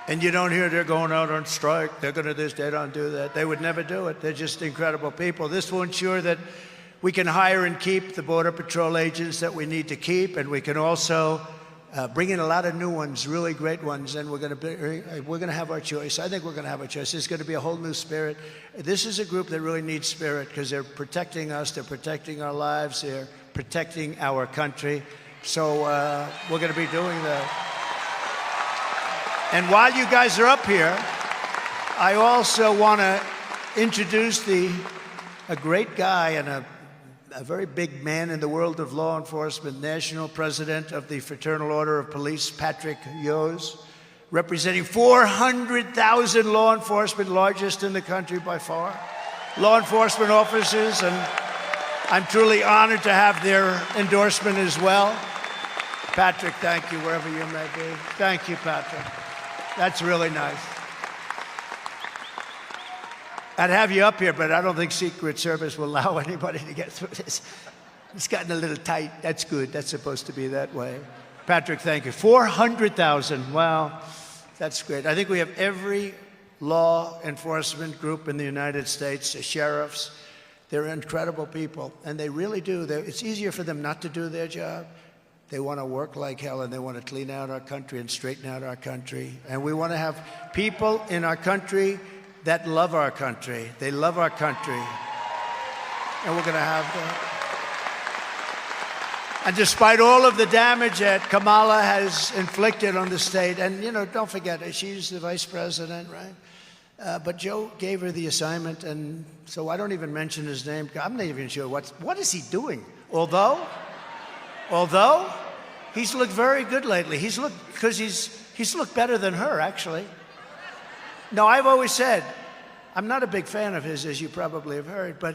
And you don't hear they're going out on strike. They're going to this, they don't do that. They would never do it. They're just incredible people. This will ensure that we can hire and keep the Border Patrol agents that we need to keep, and we can also bring in a lot of new ones, really great ones, and we're going to have our choice. I think we're going to have our choice. There's going to be a whole new spirit. This is a group that really needs spirit because they're protecting us, they're protecting our lives, they're protecting our country. So we're going to be doing that. And while you guys are up here, I also want to introduce a great guy and a very big man in the world of law enforcement, national president of the Fraternal Order of Police, Patrick Yos, representing 400,000 law enforcement, largest in the country by far, law enforcement officers, and I'm truly honored to have their endorsement as well. Patrick, thank you, wherever you may be. Thank you, Patrick. That's really nice. I'd have you up here, but I don't think Secret Service will allow anybody to get through this. It's gotten a little tight. That's good. That's supposed to be that way. Patrick, thank you. 400,000. Wow. That's great. I think we have every law enforcement group in the United States, the sheriffs. They're incredible people, and they really do. It's easier for them not to do their job. They want to work like hell, and they want to clean out our country and straighten out our country. And we want to have people in our country that love our country. They love our country. And we're going to have that. And despite all of the damage that Kamala has inflicted on the state, and, you know, don't forget, she's the vice president, right? But Joe gave her the assignment, and so I don't even mention his name. I'm not even sure what is he doing. Although he's looked very good lately. He's looked better than her, actually. No, I've always said, I'm not a big fan of his, as you probably have heard, but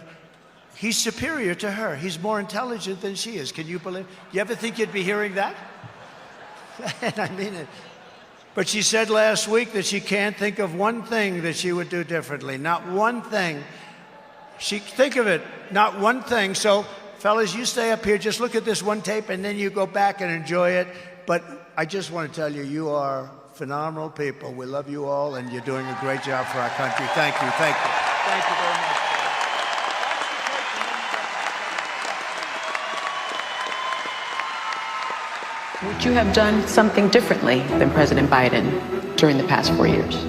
he's superior to her. He's more intelligent than she is. Can you believe? You ever think you'd be hearing that? And I mean it. But she said last week that she can't think of one thing that she would do differently. Not one thing. Think of it, not one thing. So, fellas, you stay up here, just look at this one tape, and then you go back and enjoy it. But I just want to tell you, you are phenomenal people. We love you all, and you're doing a great job for our country. Thank you. Thank you. Thank you very much. Would you have done something differently than President Biden during the past 4 years?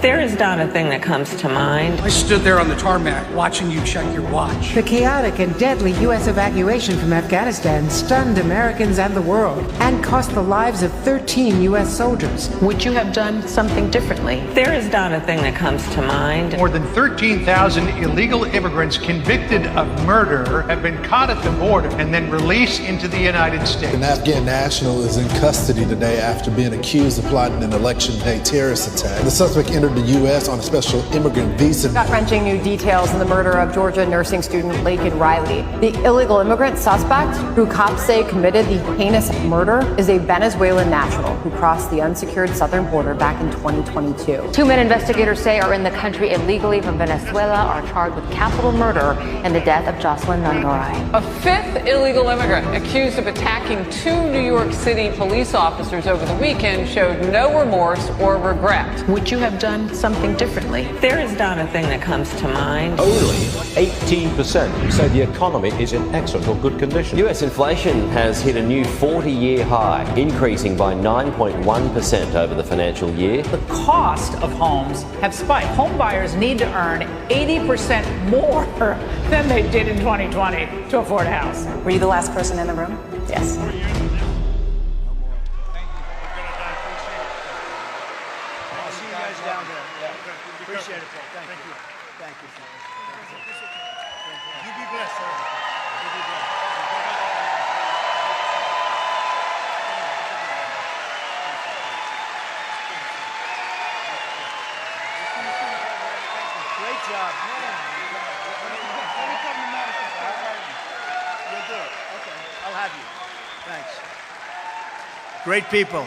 There is not a thing that comes to mind. I stood there on the tarmac watching you check your watch. The chaotic and deadly U.S. evacuation from Afghanistan stunned Americans and the world and cost the lives of 13 U.S. soldiers. Would you have done something differently? There is not a thing that comes to mind. More than 13,000 illegal immigrants convicted of murder have been caught at the border and then released into the United States. An Afghan national is in custody today after being accused of plotting an election day terrorist attack. The suspect entered the U.S. on a special immigrant visa. Gut-wrenching new details in the murder of Georgia nursing student Laken Riley. The illegal immigrant suspect, who cops say committed the heinous murder, is a Venezuelan national who crossed the unsecured southern border back in 2022. 2 men investigators say are in the country illegally from Venezuela are charged with capital murder in the death of Jocelyn Nungaray. A 5th illegal immigrant accused of attacking 2 New York City police officers over the weekend showed no remorse or regret. Would you have done something differently? There is not a thing that comes to mind. Only 18% say the economy is in excellent or good condition. US inflation has hit a new 40-year high, increasing by 9.1% over the financial year. The cost of homes have spiked. Home buyers need to earn 80% more than they did in 2020 to afford a house. Were you the last person in the room? Yes. Appreciate it, Paul. Thank you. Thank you. You be blessed, sir. You be blessed. Great people.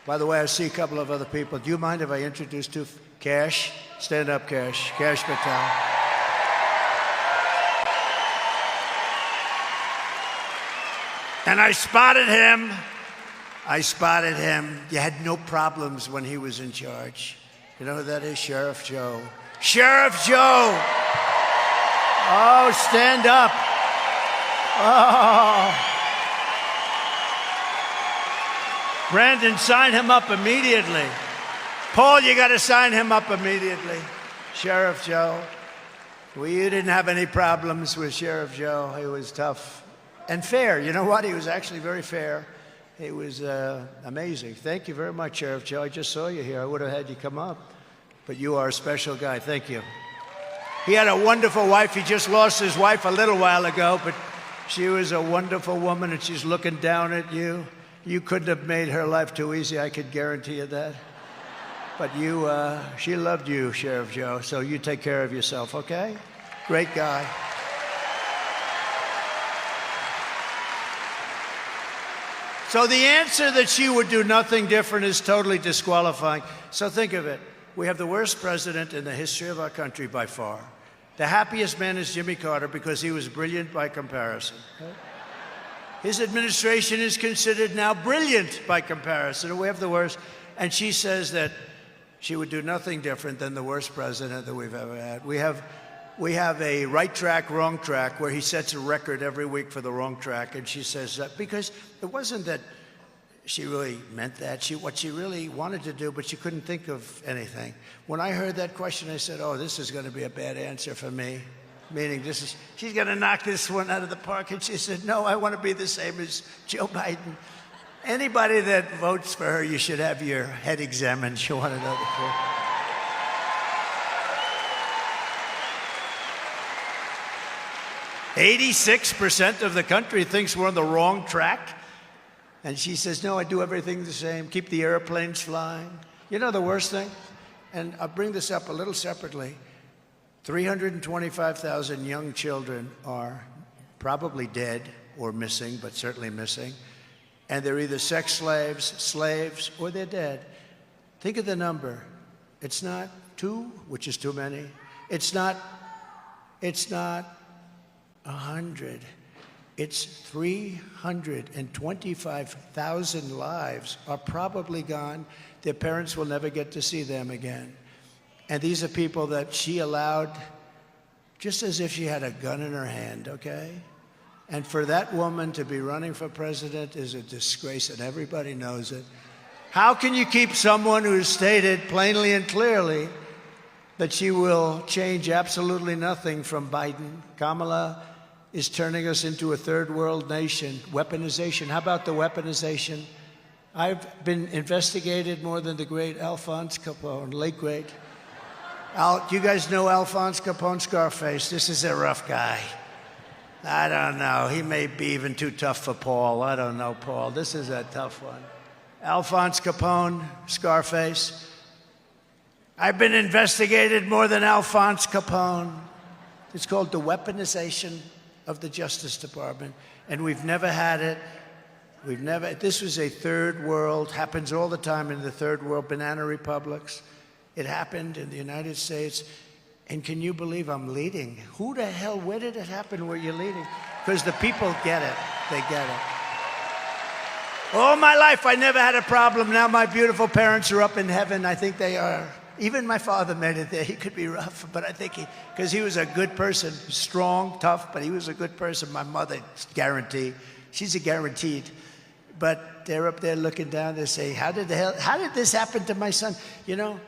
By the way, I see a couple of other people. Do you mind if I introduce Cash? Stand up, Cash. Cash Patel. And I spotted him. You had no problems when he was in charge. You know who that is? Sheriff Joe. Sheriff Joe! Oh, stand up. Oh. Brandon, sign him up immediately. Paul, you got to sign him up immediately. Sheriff Joe. Well, you didn't have any problems with Sheriff Joe. He was tough and fair. You know what? He was actually very fair. He was amazing. Thank you very much, Sheriff Joe. I just saw you here. I would have had you come up. But you are a special guy. Thank you. He had a wonderful wife. He just lost his wife a little while ago, but she was a wonderful woman, and she's looking down at you. You couldn't have made her life too easy, I could guarantee you that. But she loved you, Sheriff Joe, so you take care of yourself, okay? Great guy. So the answer that she would do nothing different is totally disqualifying. So think of it. We have the worst president in the history of our country by far. The happiest man is Jimmy Carter because he was brilliant by comparison. His administration is considered now brilliant by comparison. We have the worst. And she says that she would do nothing different than the worst president that we've ever had. We have a right track, wrong track, where he sets a record every week for the wrong track. And she says that because it wasn't that she really meant that. What she really wanted to do, but she couldn't think of anything. When I heard that question, I said, oh, this is going to be a bad answer for me. Meaning she's going to knock this one out of the park. And she said, no, I want to be the same as Joe Biden. Anybody that votes for her, you should have your head examined. She'll want to know the truth. "86% of the country thinks we're on the wrong track. And she says, no, I do everything the same. Keep the airplanes flying. You know the worst thing? And I'll bring this up a little separately. 325,000 young children are probably dead or missing, but certainly missing. And they're either sex slaves, or they're dead. Think of the number. It's not 2, which is too many. It's not 100. It's 325,000 lives are probably gone. Their parents will never get to see them again. And these are people that she allowed just as if she had a gun in her hand, okay? And for that woman to be running for president is a disgrace, and everybody knows it. How can you keep someone who has stated plainly and clearly that she will change absolutely nothing from Biden? Kamala is turning us into a third world nation. Weaponization. How about the weaponization? I've been investigated more than the great Alphonse Capone, late great. You guys know Alphonse Capone, Scarface. This is a rough guy. I don't know. He may be even too tough for Paul. I don't know, Paul. This is a tough one. Alphonse Capone, Scarface. I've been investigated more than Alphonse Capone. It's called the weaponization of the Justice Department, and we've never had it. This was a third world, happens all the time in the third world, banana republics. It happened in the United States, and can you believe I'm leading? Who the hell, where did it happen where you're leading? Because the people get it, they get it. All my life, I never had a problem. Now my beautiful parents are up in heaven. I think they are. Even my father made it there. He could be rough, but I think because he was a good person, strong, tough, but he was a good person. My mother, guarantee. She's a guaranteed. But they're up there looking down. They say, how did this happen to my son? You know,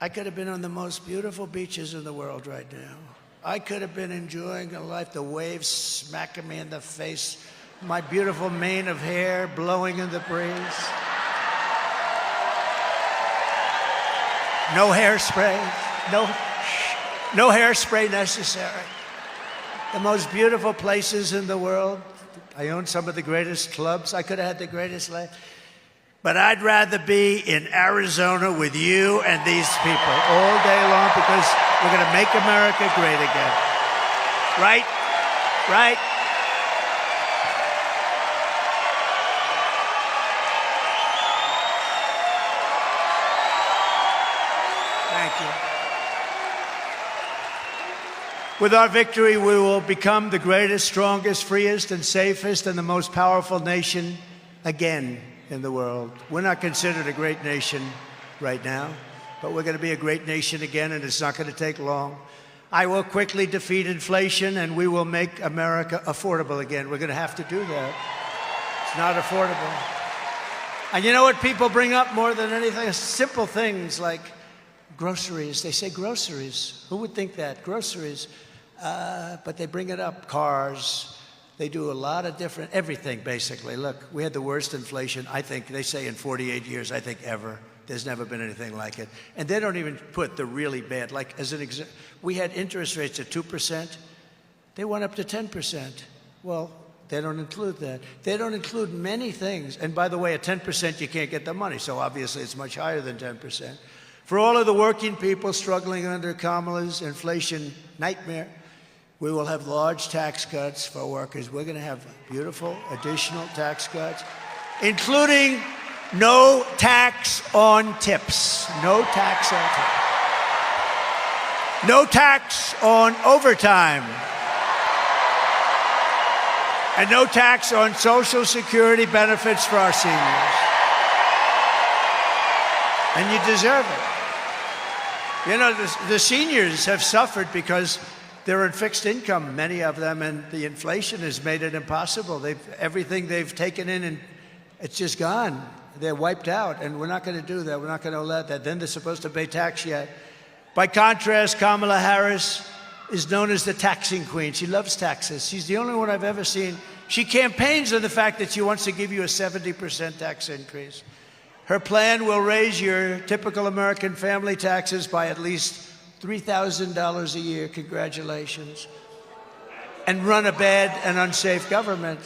I could have been on the most beautiful beaches in the world right now. I could have been enjoying a life, the waves smacking me in the face, my beautiful mane of hair blowing in the breeze. No hairspray, no hairspray necessary. The most beautiful places in the world. I own some of the greatest clubs. I could have had the greatest life. But I'd rather be in Arizona with you and these people all day long because we're going to make America great again. Right? Right? you. With our victory, we will become the greatest, strongest, freest, and safest, and the most powerful nation again in the world. We're not considered a great nation right now, but we're going to be a great nation again, and it's not going to take long. I will quickly defeat inflation, and we will make America affordable again. We're going to have to do that. It's not affordable. And you know what people bring up more than anything? Simple things like groceries. They say groceries. Who would think that? Groceries. But they bring it up. Cars. They do a lot of different, everything basically. Look, we had the worst inflation, I think, they say in 48 years, I think ever. There's never been anything like it. And they don't even put the really bad, like as an example, we had interest rates at 2%. They went up to 10%. Well, they don't include that. They don't include many things. And by the way, at 10%, you can't get the money. So obviously it's much higher than 10%. For all of the working people struggling under Kamala's inflation nightmare, we will have large tax cuts for workers. We're going to have beautiful additional tax cuts, including no tax on tips. No tax on tips. No tax on overtime. And no tax on Social Security benefits for our seniors. And you deserve it. You know, the seniors have suffered because they're on fixed income, many of them, and the inflation has made it impossible. Everything they've taken in, and it's just gone. They're wiped out, and we're not going to do that. We're not going to let that. Then they're supposed to pay tax yet. By contrast, Kamala Harris is known as the taxing queen. She loves taxes. She's the only one I've ever seen. She campaigns on the fact that she wants to give you a 70% tax increase. Her plan will raise your typical American family taxes by at least $3,000 a year, congratulations, and run a bad and unsafe government.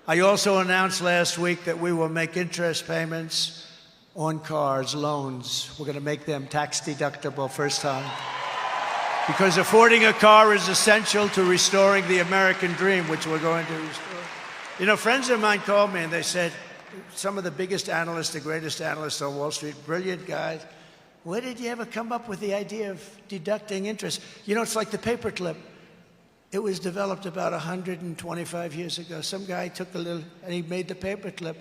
I also announced last week that we will make interest payments on cars, loans. We're going to make them tax deductible first time. Because affording a car is essential to restoring the American dream, which we're going to restore. You know, friends of mine called me and they said, some of the biggest analysts, the greatest analysts on Wall Street, brilliant guys, where did you ever come up with the idea of deducting interest? You know, it's like the paperclip. It was developed about 125 years ago. Some guy took a little, and he made the paperclip.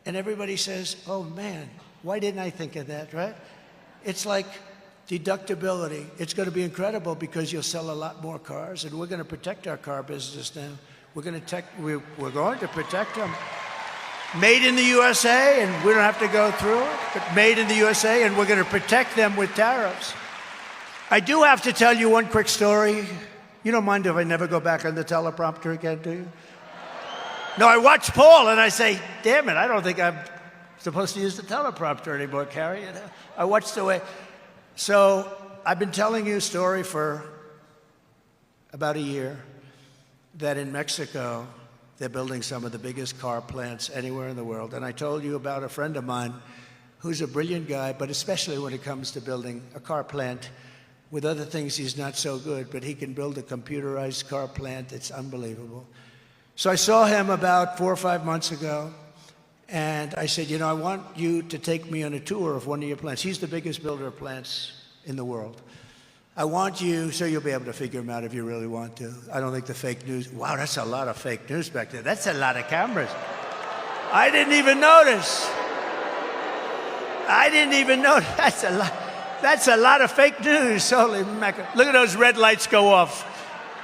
And everybody says, oh man, why didn't I think of that, right? It's like deductibility. It's going to be incredible because you'll sell a lot more cars, and we're going to protect our car business now. We're going to protect them. Made in the USA, and we don't have to go through it, but made in the USA, and we're going to protect them with tariffs. I do have to tell you one quick story. You don't mind if I never go back on the teleprompter again, do you? No, I watch Paul, and I say, damn it, I don't think I'm supposed to use the teleprompter anymore, Carrie. You know? I watched the way. So I've been telling you a story for about a year that in Mexico, they're building some of the biggest car plants anywhere in the world. And I told you about a friend of mine who's a brilliant guy, but especially when it comes to building a car plant. With other things, he's not so good, but he can build a computerized car plant. It's unbelievable. So I saw him about 4 or 5 months ago, and I said, you know, I want you to take me on a tour of one of your plants. He's the biggest builder of plants in the world. I want you, so you'll be able to figure them out if you really want to. I don't think the fake news, wow, that's a lot of fake news back there. That's a lot of cameras. I didn't even notice. That's a lot of fake news. Holy mackerel. Look at those red lights go off.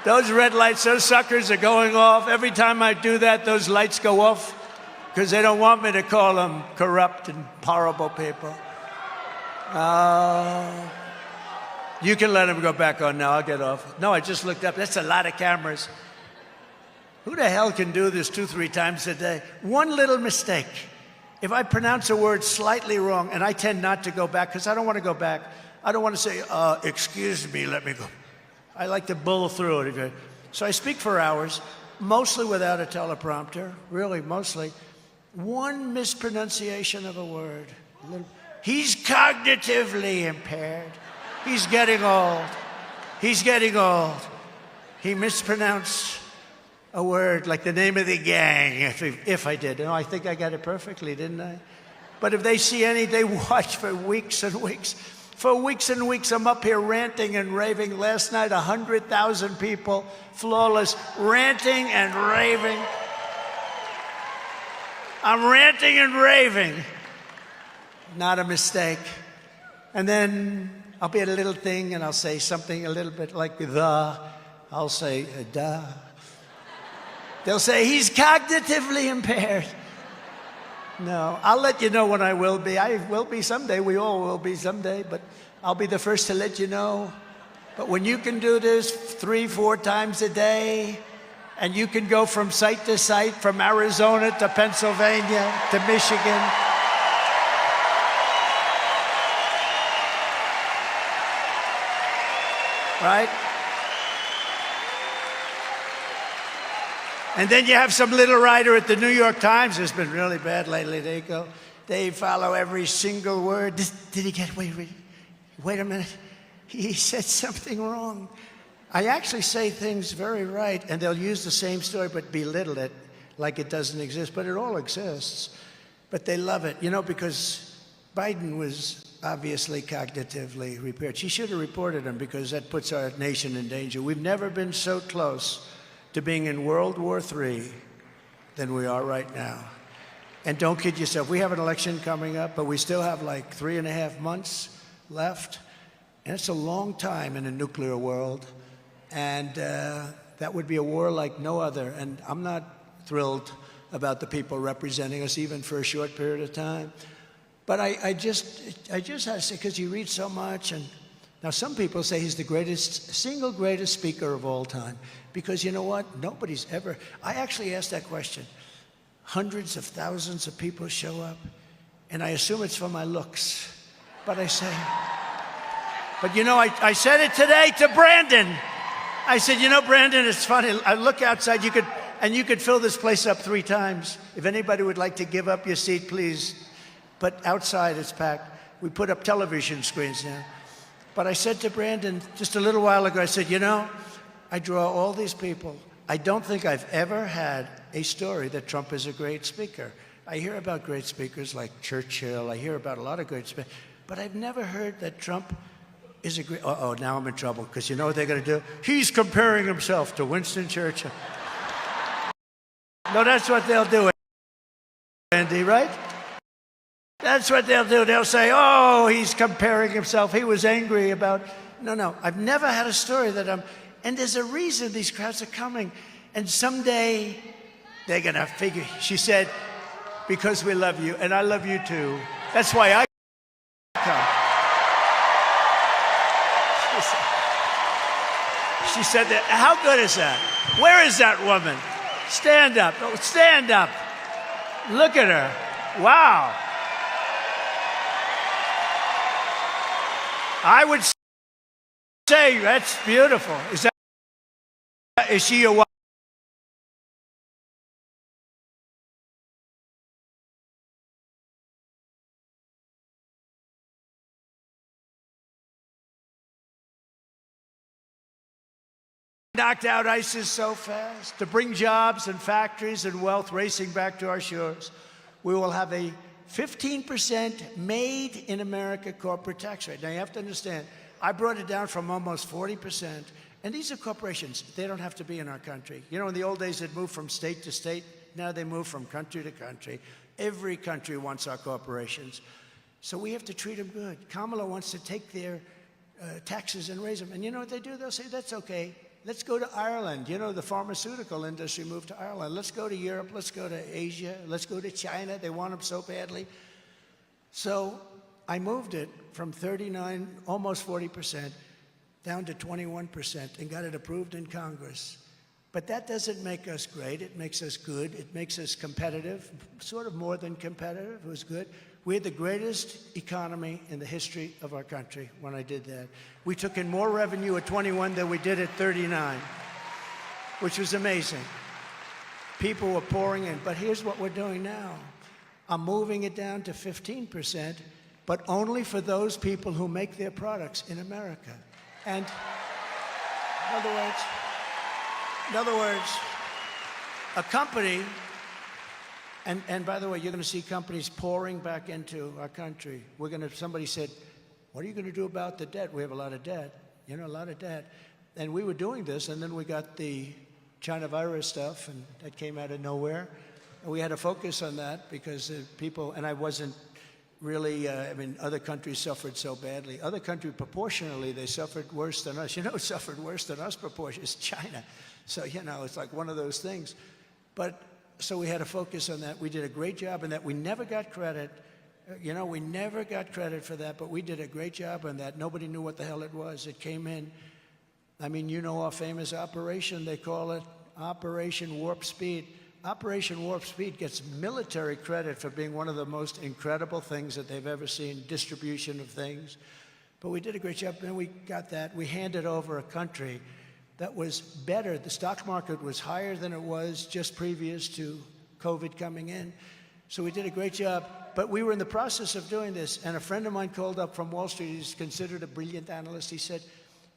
Those red lights, those suckers are going off. Every time I do that, those lights go off because they don't want me to call them corrupt and horrible people. You can let them go back on now. I'll get off. No, I just looked up. That's a lot of cameras. Who the hell can do this 2-3 times a day? One little mistake. If I pronounce a word slightly wrong, and I tend not to go back because I don't want to go back. I don't want to say, excuse me, let me go. I like to bull through it. So I speak for hours, mostly without a teleprompter, really mostly. One mispronunciation of a word. He's cognitively impaired. He's getting old. He's getting old. He mispronounced a word like the name of the gang, if I did. No, I think I got it perfectly, didn't I? But if they see any, they watch for weeks and weeks. For weeks and weeks, I'm up here ranting and raving. Last night, 100,000 people, flawless, ranting and raving. I'm ranting and raving. Not a mistake. And then I'll be at a little thing and I'll say something a little bit like I'll say, duh. They'll say, he's cognitively impaired. No, I'll let you know when I will be. I will be someday. We all will be someday, but I'll be the first to let you know. But when you can do this 3-4 times a day, and you can go from site to site, from Arizona to Pennsylvania to Michigan, right? And then you have some little writer at the New York Times who's been really bad lately. They follow every single word. Did he get, wait a minute. He said something wrong. I actually say things very right, and they'll use the same story but belittle it like it doesn't exist, but it all exists. But they love it, because Biden was obviously cognitively impaired. She should have reported him because that puts our nation in danger. We've never been so close to being in World War III than we are right now. And don't kid yourself, we have an election coming up, but we still have like 3.5 months left. And it's a long time in a nuclear world. And that would be a war like no other. And I'm not thrilled about the people representing us, even for a short period of time. But I just had to say, because you read so much, and now some people say he's the single greatest speaker of all time. Because you know what? Nobody's ever, I actually asked that question. Hundreds of thousands of people show up, and I assume it's for my looks. But I say, but I said it today to Brandon. I said, Brandon, it's funny. I look outside, you could fill this place up 3 times. If anybody would like to give up your seat, please. But outside it's packed. We put up television screens now. But I said to Brandon just a little while ago, I said, I draw all these people. I don't think I've ever had a story that Trump is a great speaker. I hear about great speakers like Churchill. I hear about a lot of great speakers. But I've never heard that Trump is a great... Uh-oh, now I'm in trouble, because you know what they're going to do? He's comparing himself to Winston Churchill. No, that's what they'll do, Andy, right? That's what they'll do. They'll say, oh, he's comparing himself. He was angry about... No, I've never had a story that I'm... And there's a reason these crowds are coming. And someday they're going to figure... She said, because we love you, and I love you too. That's why I come. She said that. How good is that? Where is that woman? Stand up. Oh, stand up. Look at her. Wow. I would say that's beautiful. Is she your wife? Knocked out ISIS so fast to bring jobs and factories and wealth racing back to our shores. We will have a 15% made in America corporate tax rate. Now you have to understand, I brought it down from almost 40%. And these are corporations. They don't have to be in our country. In the old days, they'd move from state to state. Now they move from country to country. Every country wants our corporations. So we have to treat them good. Kamala wants to take their taxes and raise them. And you know what they do? They'll say, that's okay. Let's go to Ireland. The pharmaceutical industry moved to Ireland. Let's go to Europe. Let's go to Asia. Let's go to China. They want them so badly. So I moved it from 39, almost 40%, down to 21% and got it approved in Congress. But that doesn't make us great. It makes us good. It makes us competitive, sort of more than competitive. It was good. We had the greatest economy in the history of our country when I did that. We took in more revenue at 21 than we did at 39, which was amazing. People were pouring in. But here's what we're doing now. I'm moving it down to 15%, but only for those people who make their products in America. And in other words, a company, and by the way, you're going to see companies pouring back into our country. Somebody said, what are you going to do about the debt? We have a lot of debt, a lot of debt. And we were doing this, and then we got the China virus stuff, and that came out of nowhere. And we had to focus on that because people, and I wasn't really, other countries suffered so badly. Other countries, proportionally, they suffered worse than us. Who suffered worse than us proportionally? It's China. So, it's like one of those things. But, so we had to focus on that. We did a great job in that. We never got credit. We never got credit for that, but we did a great job on that. Nobody knew what the hell it was. It came in. Our famous operation, they call it Operation Warp Speed. Operation Warp Speed gets military credit for being one of the most incredible things that they've ever seen, distribution of things. But we did a great job, and we got that. We handed over a country that was better. The stock market was higher than it was just previous to COVID coming in. So we did a great job. But we were in the process of doing this, and a friend of mine called up from Wall Street. He's considered a brilliant analyst. He said,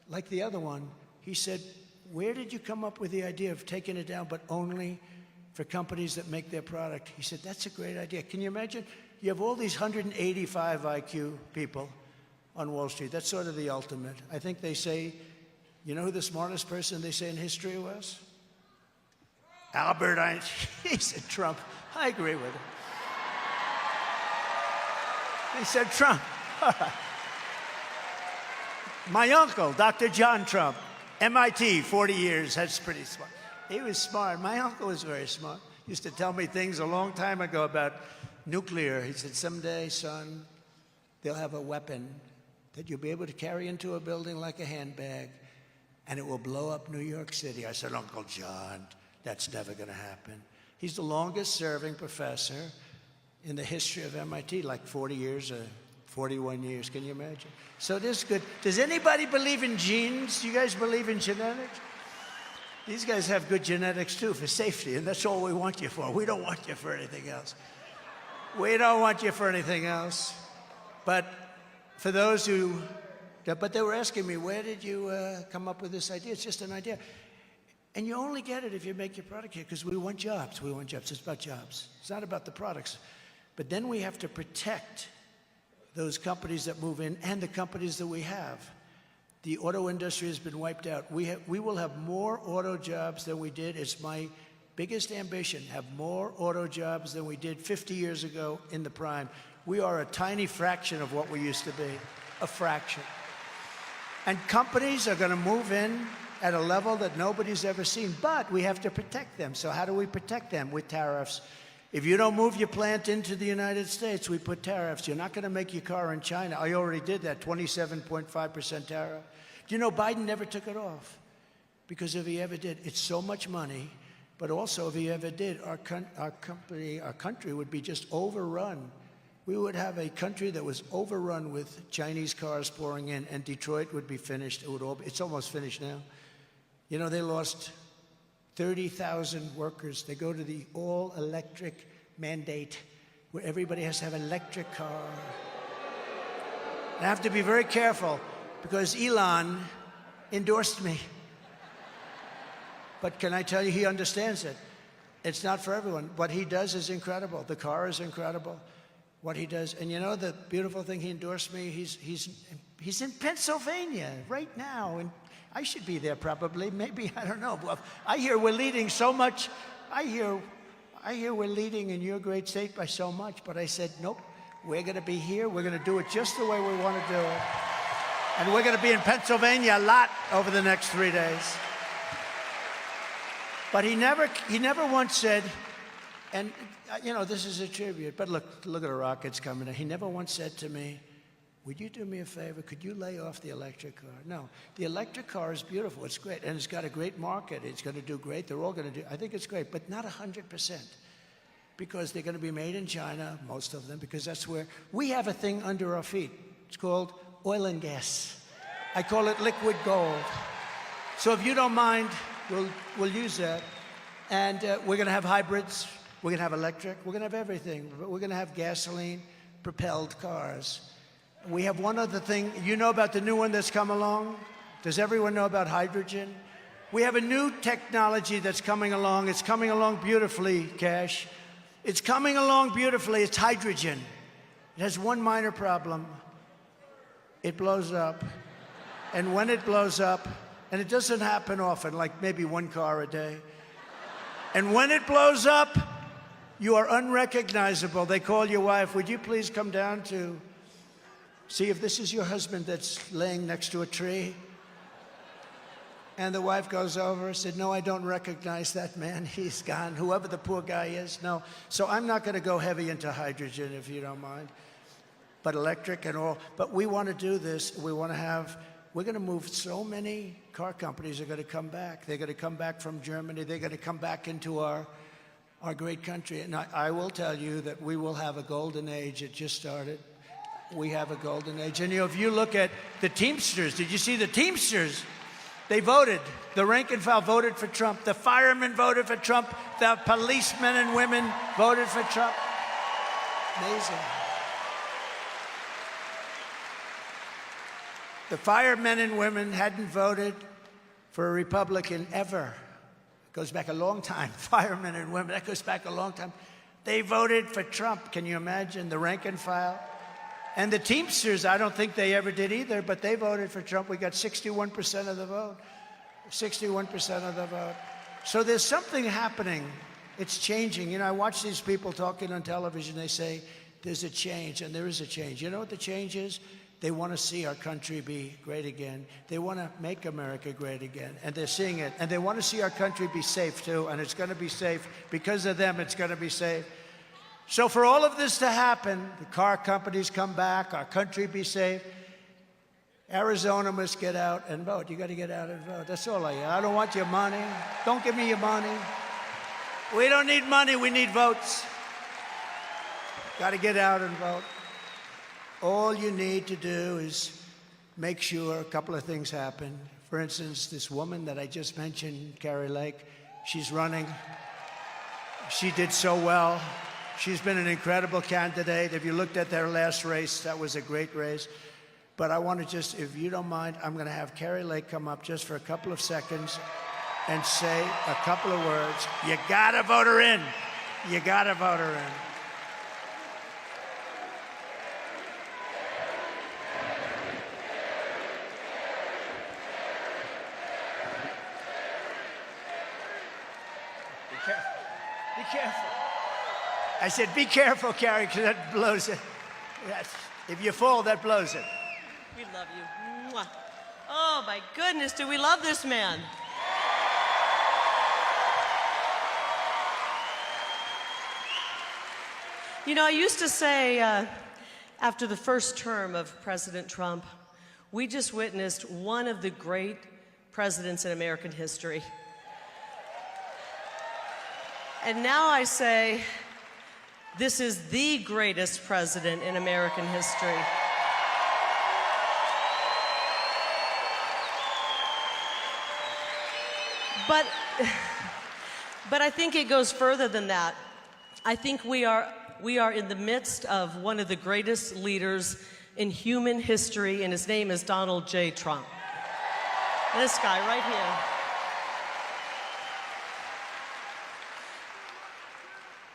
like the other one, he said, where did you come up with the idea of taking it down, but only for companies that make their product? He said, that's a great idea. Can you imagine? You have all these 185 IQ people on Wall Street. That's sort of the ultimate. I think they say, who the smartest person they say in history was? Albert Einstein. He said Trump. I agree with him. He said Trump. My uncle, Dr. John Trump, MIT, 40 years. That's pretty smart. He was smart. My uncle was very smart. He used to tell me things a long time ago about nuclear. He said, someday, son, they'll have a weapon that you'll be able to carry into a building like a handbag, and it will blow up New York City. I said, Uncle John, that's never going to happen. He's the longest-serving professor in the history of MIT, like 40 years or 41 years. Can you imagine? So this is good. Does anybody believe in genes? You guys believe in genetics? These guys have good genetics, too, for safety, and that's all we want you for. We don't want you for anything else. We don't want you for anything else. But for those who, but they were asking me, where did you come up with this idea? It's just an idea. And you only get it if you make your product here, because we want jobs. We want jobs. It's about jobs. It's not about the products. But then we have to protect those companies that move in and the companies that we have. The auto industry has been wiped out. We will have more auto jobs than we did. It's my biggest ambition, have more auto jobs than we did 50 years ago in the prime. We are a tiny fraction of what we used to be, a fraction. And companies are going to move in at a level that nobody's ever seen, but we have to protect them. So how do we protect them? With tariffs. If you don't move your plant into the United States, we put tariffs. You're not going to make your car in China. I already did that, 27.5% tariff. Do you know Biden never took it off? Because if he ever did, it's so much money. But also, if he ever did, our country would be just overrun. We would have a country that was overrun with Chinese cars pouring in, and Detroit would be finished. It's almost finished now. They lost 30,000 workers. They go to the all-electric mandate where everybody has to have an electric car. I have to be very careful because Elon endorsed me. But can I tell you, he understands it. It's not for everyone. What he does is incredible. The car is incredible. What he does, and the beautiful thing, he endorsed me. He's in Pennsylvania right now, and I should be there probably. Maybe, I don't know. I hear we're leading so much. I hear we're leading in your great state by so much. But I said, nope. We're going to be here. We're going to do it just the way we want to do it, and we're going to be in Pennsylvania a lot over the next 3 days. But he never once said, and this is a tribute, but look at the rockets coming in. He never once said to me, would you do me a favor? Could you lay off the electric car? No, the electric car is beautiful. It's great, and it's got a great market. It's going to do great. They're all going to do, I think it's great, but not 100%, because they're going to be made in China, most of them, because that's where we have a thing under our feet. It's called oil and gas. I call it liquid gold. So if you don't mind, we'll use that. And we're going to have hybrids. We're going to have electric. We're going to have everything. We're going to have gasoline-propelled cars. We have one other thing. You know about the new one that's come along? Does everyone know about hydrogen? We have a new technology that's coming along. It's coming along beautifully, Cash. It's coming along beautifully. It's hydrogen. It has one minor problem. it blows up. And when it blows up, and it doesn't happen often, like maybe one car a day. And when it blows up, you are unrecognizable. They call your wife, would you please come down to see if this is your husband that's laying next to a tree? And the wife goes over and said, no, I don't recognize that man. He's gone, whoever the poor guy is. No. So I'm not going to go heavy into hydrogen, if you don't mind, but electric and all. But we want to do this. We want to have, we're going to move so many car companies are going to come back. They're going to come back from Germany. They're going to come back into our great country. And I will tell you that we will have a golden age. It just started. We have a golden age. And, you know, if you look at the Teamsters, did you see the Teamsters? They voted. The rank and file voted for Trump. The firemen voted for Trump. The policemen and women voted for Trump. Amazing. The firemen and women hadn't voted for a Republican ever. It goes back a long time. Firemen and women, that goes back a long time. They voted for Trump. Can you imagine? The rank and file. And the Teamsters, I don't think they ever did either, but they voted for Trump. We got 61% of the vote. 61% of the vote. So there's something happening. It's changing. You know, I watch these people talking on television. They say, there's a change, and there is a change. You know what the change is? They want to see our country be great again. They want to make America great again, and they're seeing it. And they want to see our country be safe, too, and it's going to be safe. Because of them, it's going to be safe. So for all of this to happen, the car companies come back, our country be safe, Arizona must get out and vote. You got to get out and vote. That's all I don't want your money. Don't give me your money. We don't need money. We need votes. Got to get out and vote. All you need to do is make sure a couple of things happen. For instance, this woman that I just mentioned, Kari Lake, she's running. She did so well. She's been an incredible candidate. If you looked at their last race, that was a great race. But I want to just, if you don't mind, I'm going to have Kari Lake come up just for a couple of seconds and say a couple of words. You got to vote her in. You got to vote her in. Be careful. Be careful. I said, be careful, Kari, because that blows it. If you fall, that blows it. We love you. Mwah. Oh, my goodness, do we love this man? You know, I used to say, after the first term of President Trump, we just witnessed one of the great presidents in American history. And now I say, this is the greatest president in American history. But I think it goes further than that. I think we are in the midst of one of the greatest leaders in human history, and his name is Donald J. Trump. This guy right here.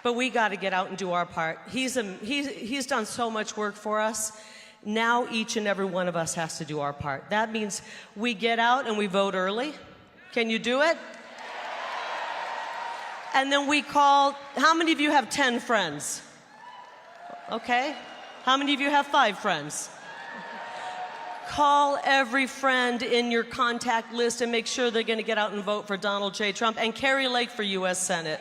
But we got to get out and do our part. He's done so much work for us. Now each and every one of us has to do our part. That means we get out and we vote early. Can you do it? And then we call, how many of you have 10 friends? Okay. How many of you have 5 friends? Call every friend in your contact list and make sure they're going to get out and vote for Donald J. Trump and Kari Lake for U.S. Senate.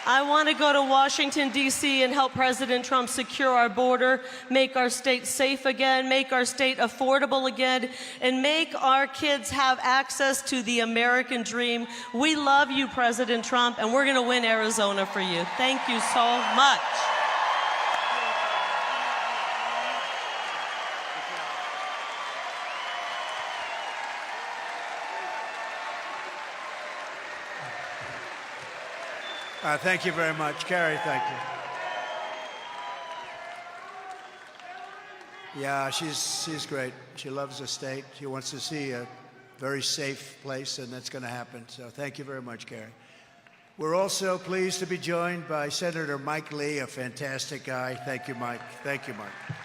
I want to go to Washington, D.C. and help President Trump secure our border, make our state safe again, make our state affordable again, and make our kids have access to the American dream. We love you, President Trump, and we're going to win Arizona for you. Thank you so much. Thank you very much. Kari, thank you. Yeah, she's great. She loves the state. She wants to see a very safe place, and that's going to happen. So thank you very much, Kari. We're also pleased to be joined by Senator Mike Lee, a fantastic guy. Thank you, Mike. Thank you, Mike.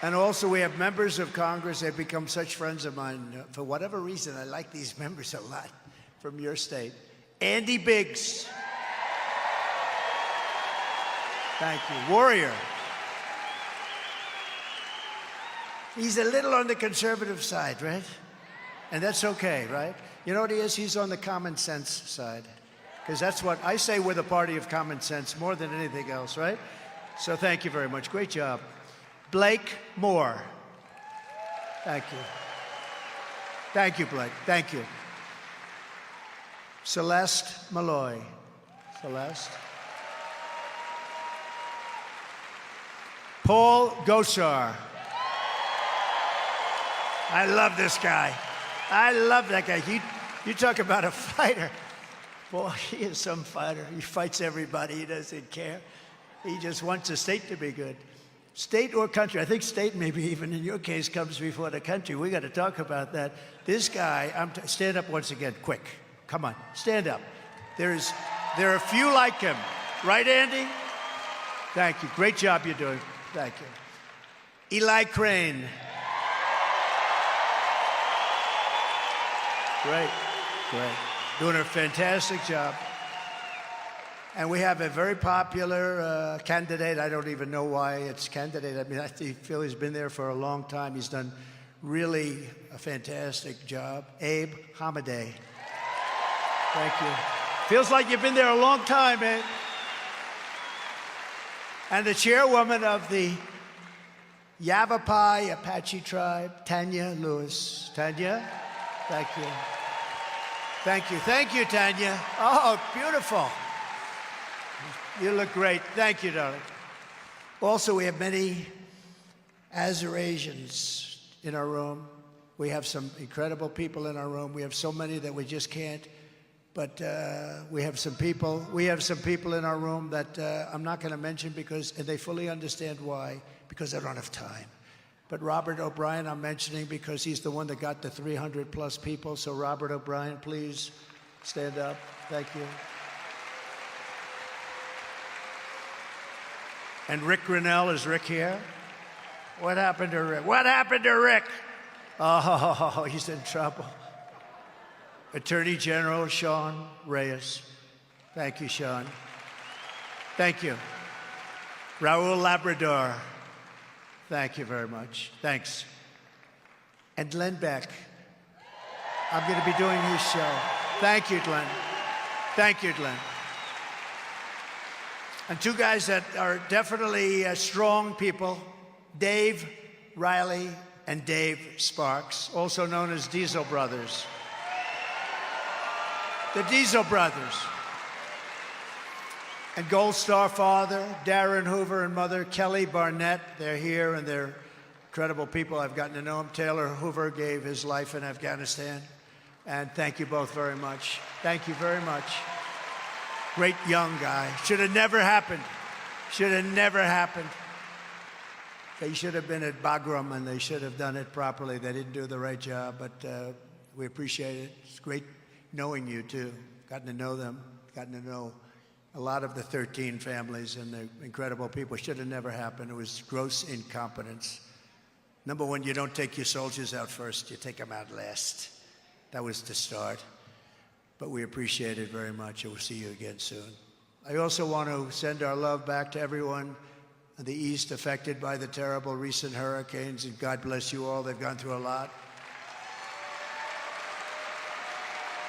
And also we have members of Congress. They've become such friends of mine. For whatever reason, I like these members a lot from your state. Andy Biggs. Thank you. Warrior. He's a little on the conservative side, right? And that's okay, right? You know what he is? He's on the common sense side. Because that's what I say, we're the party of common sense more than anything else, right? So thank you very much. Great job. Blake Moore. Thank you. Thank you, Blake. Thank you. Celeste Malloy. Celeste. Paul Gosar. I love this guy. I love that guy. You talk about a fighter. Boy, he is some fighter. He fights everybody. He doesn't care. He just wants the state to be good. State or country. I think state maybe even in your case comes before the country. We got to talk about that. This guy, stand up once again, quick. Come on, stand up. There are a few like him. Right, Andy? Thank you. Great job you're doing. Thank you. Eli Crane. Great, great. Doing a fantastic job. And we have a very popular candidate. I don't even know why it's candidate. I mean, I feel he's been there for a long time. He's done really a fantastic job. Abe Hamadeh. Thank you. Feels like you've been there a long time, Abe. And the chairwoman of the Yavapai Apache tribe, Tanya Lewis. Tanya, thank you. Thank you. Thank you, Tanya. Oh, beautiful. You look great. Thank you, darling. Also, we have many Azerasians in our room. We have some incredible people in our room. We have so many that we just can't. But we have some people. We have some people in our room that I'm not going to mention because they fully understand why. Because I don't have time. But Robert O'Brien, I'm mentioning because he's the one that got the 300 plus people. So Robert O'Brien, please stand up. Thank you. And Rick Grinnell, is Rick here? What happened to Rick? What happened to Rick? Oh, he's in trouble. Attorney General Sean Reyes. Thank you, Sean. Thank you. Raul Labrador. Thank you very much. Thanks. And Glenn Beck. I'm going to be doing his show. Thank you, Glenn. Thank you, Glenn. And two guys that are definitely strong people, Dave Riley and Dave Sparks, also known as Diesel Brothers. The Diesel Brothers. And Gold Star father, Darren Hoover, and mother, Kelly Barnett. They're here, and they're incredible people. I've gotten to know them. Taylor Hoover gave his life in Afghanistan. And thank you both very much. Thank you very much. Great young guy. Should have never happened. Should have never happened. They should have been at Bagram, and they should have done it properly. They didn't do the right job, but we appreciate it. It's great knowing you, too. Gotten to know them. Gotten to know a lot of the 13 families and the incredible people. Should have never happened. It was gross incompetence. Number one, you don't take your soldiers out first. You take them out last. That was the start. But we appreciate it very much, and we'll see you again soon. I also want to send our love back to everyone in the East affected by the terrible recent hurricanes, and God bless you all. They've gone through a lot.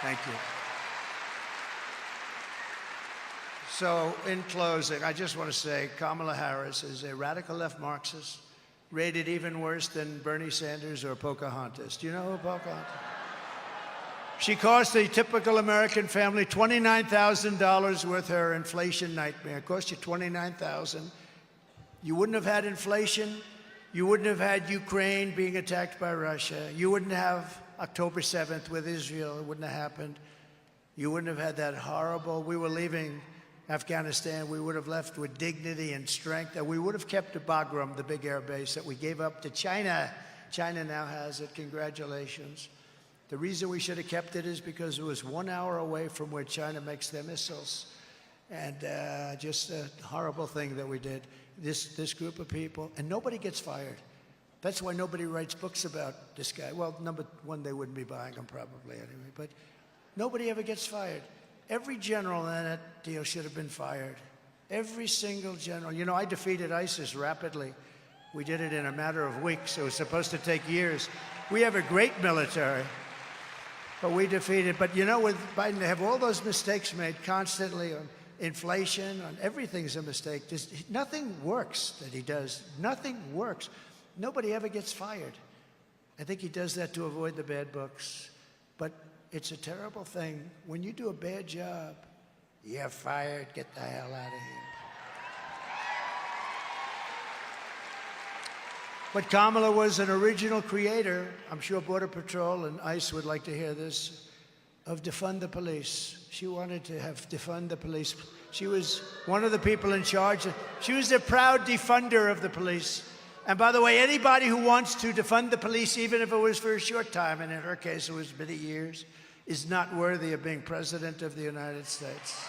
Thank you. So, in closing, I just want to say Kamala Harris is a radical left Marxist, rated even worse than Bernie Sanders or Pocahontas. Do you know who Pocahontas? She cost a typical American family $29,000 worth of her inflation nightmare. It cost you $29,000. You wouldn't have had inflation. You wouldn't have had Ukraine being attacked by Russia. You wouldn't have October 7th with Israel. It wouldn't have happened. You wouldn't have had that horrible, we were leaving Afghanistan, we would have left with dignity and strength, and we would have kept the Bagram, the big air base that we gave up to China. China now has it. Congratulations. The reason we should have kept it is because it was 1 hour away from where China makes their missiles. And just a horrible thing that we did. This group of people, and nobody gets fired. That's why nobody writes books about this guy. Well, number one, they wouldn't be buying them probably anyway, but nobody ever gets fired. Every general in that deal should have been fired. Every single general. You know, I defeated ISIS rapidly. We did it in a matter of weeks. It was supposed to take years. We have a great military, but we defeated. But you know, with Biden, they have all those mistakes made constantly on inflation, on everything's a mistake. Just, nothing works that he does. Nothing works. Nobody ever gets fired. I think he does that to avoid the bad books. But it's a terrible thing. When you do a bad job, you're fired. Get the hell out of here. But Kamala was an original creator, I'm sure Border Patrol and ICE would like to hear this, of defund the police. She wanted to have defund the police. She was one of the people in charge. She was the proud defunder of the police. And by the way, anybody who wants to defund the police, even if it was for a short time, and in her case it was many years, is not worthy of being President of the United States.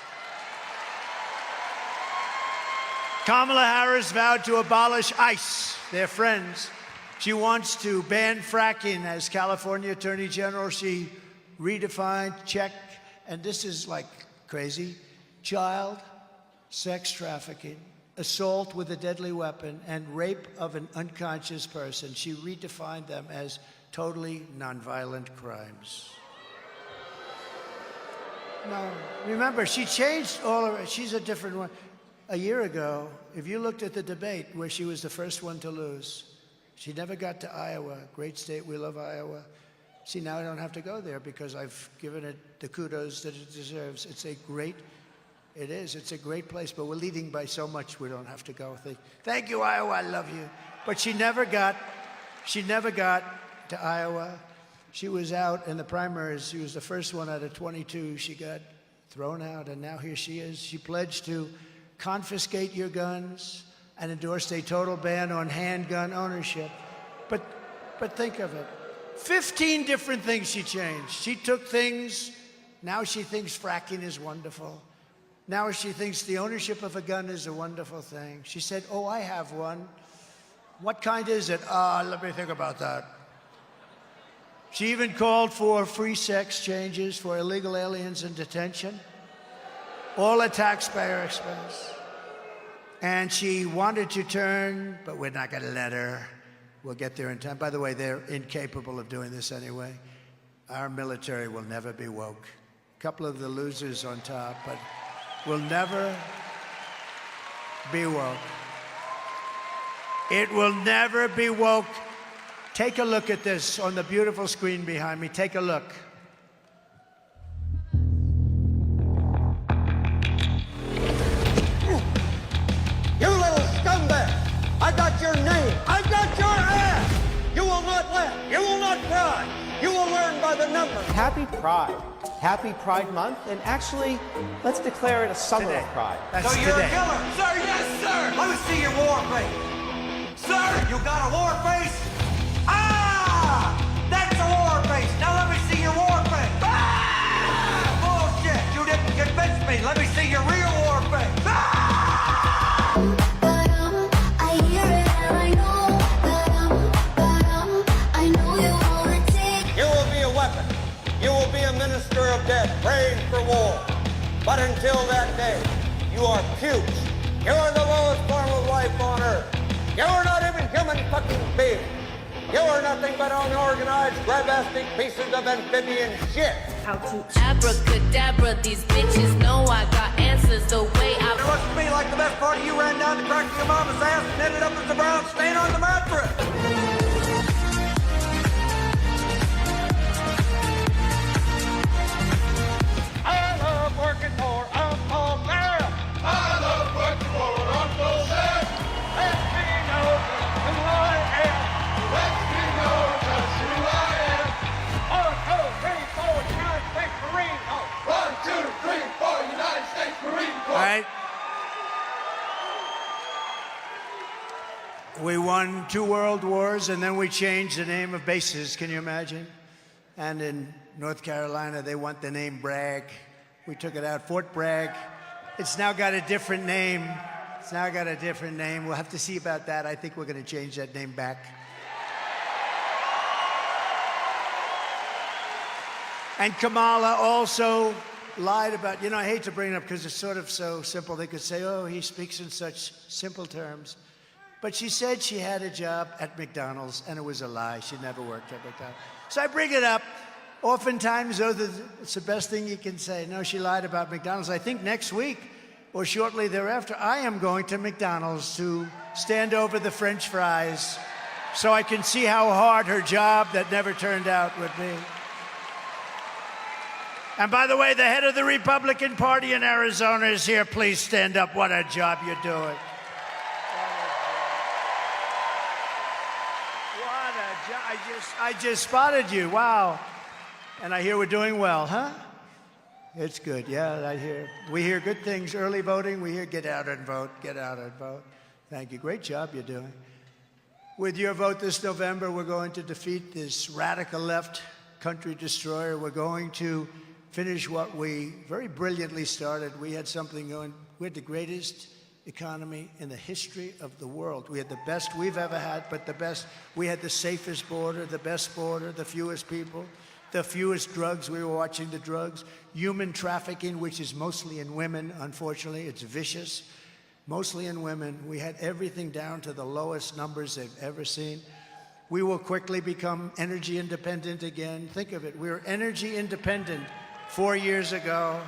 Kamala Harris vowed to abolish ICE, their friends. She wants to ban fracking as California Attorney General. She redefined, checked, and this is like crazy, child sex trafficking, assault with a deadly weapon, and rape of an unconscious person. She redefined them as totally nonviolent crimes. No, remember, she changed all of it. She's a different one. A year ago, if you looked at the debate where she was the first one to lose, she never got to Iowa. Great state, we love Iowa. See, now I don't have to go there because I've given it the kudos that it deserves. It's a great place, but we're leading by so much we don't have to go. Thank you, Iowa, I love you. But she never got to Iowa. She was out in the primaries. She was the first one out of 22. She got thrown out, and now here she is. She pledged to confiscate your guns and endorsed a total ban on handgun ownership. But think of it. 15 different things she changed. She took things, now she thinks fracking is wonderful. Now she thinks the ownership of a gun is a wonderful thing. She said, oh, I have one. What kind is it? Let me think about that. She even called for free sex changes for illegal aliens in detention, all at taxpayer expense. And she wanted to turn, but we're not going to let her. We'll get there in time. By the way, they're incapable of doing this anyway. Our military will never be woke. A couple of the losers on top, but will never be woke. It will never be woke. Take a look at this on the beautiful screen behind me. Take a look. You little scumbag! I got your name! I got your ass! You will not laugh! You will not cry! You will learn by the numbers! Happy Pride. Happy Pride Month, and actually, let's declare it a summer of pride. So you're a killer? Sir, yes, sir! Let me see your war face! Sir, you got a war face? Ah! That's a war face! Now let me see your war face! Ah! Bullshit! You didn't convince me! Let me see your real war face! Ah! You will be a minister of death, praying for war. But until that day, you are puke. You are the lowest form of life on earth. You are not even human fucking beings. You are nothing but unorganized, grabastic pieces of amphibian shit. How to abracadabra, these bitches know I got answers the way I... It looks to me like the best part of you ran down the crack of your mama's ass and ended up as a brown stain on the mattress. Working for Uncle Sam. I love working for Uncle Sam. Let me know just who I am. Let me know just who I am. 1, 2, 3, 4, United States Marine Corps. 1, 2, 3, 4, United States Marine Corps. All right. We won 2 world wars, and then we changed the name of bases. Can you imagine? And in North Carolina, they want the name Bragg. We took it out, Fort Bragg. It's now got a different name. It's now got a different name. We'll have to see about that. I think we're going to change that name back. And Kamala also lied about, I hate to bring it up because it's sort of so simple. They could say, oh, he speaks in such simple terms. But she said she had a job at McDonald's, and it was a lie. She never worked at McDonald's. So I bring it up. Oftentimes, it's the best thing you can say. No, she lied about McDonald's. I think next week or shortly thereafter, I am going to McDonald's to stand over the French fries so I can see how hard her job that never turned out would be. And by the way, the head of the Republican Party in Arizona is here. Please stand up. What a job you're doing. What a job. I just spotted you. Wow. And I hear we're doing well, huh? It's good. Yeah, I hear. We hear good things. Early voting, we hear get out and vote, get out and vote. Thank you. Great job you're doing. With your vote this November, we're going to defeat this radical left country destroyer. We're going to finish what we very brilliantly started. We had something going. We had the greatest economy in the history of the world. We had the best we've ever had, but the best. We had the safest border, the best border, the fewest people, the fewest drugs. We were watching the drugs. Human trafficking, which is mostly in women, unfortunately. It's vicious. Mostly in women. We had everything down to the lowest numbers they've ever seen. We will quickly become energy independent again. Think of it. We were energy independent 4 years ago.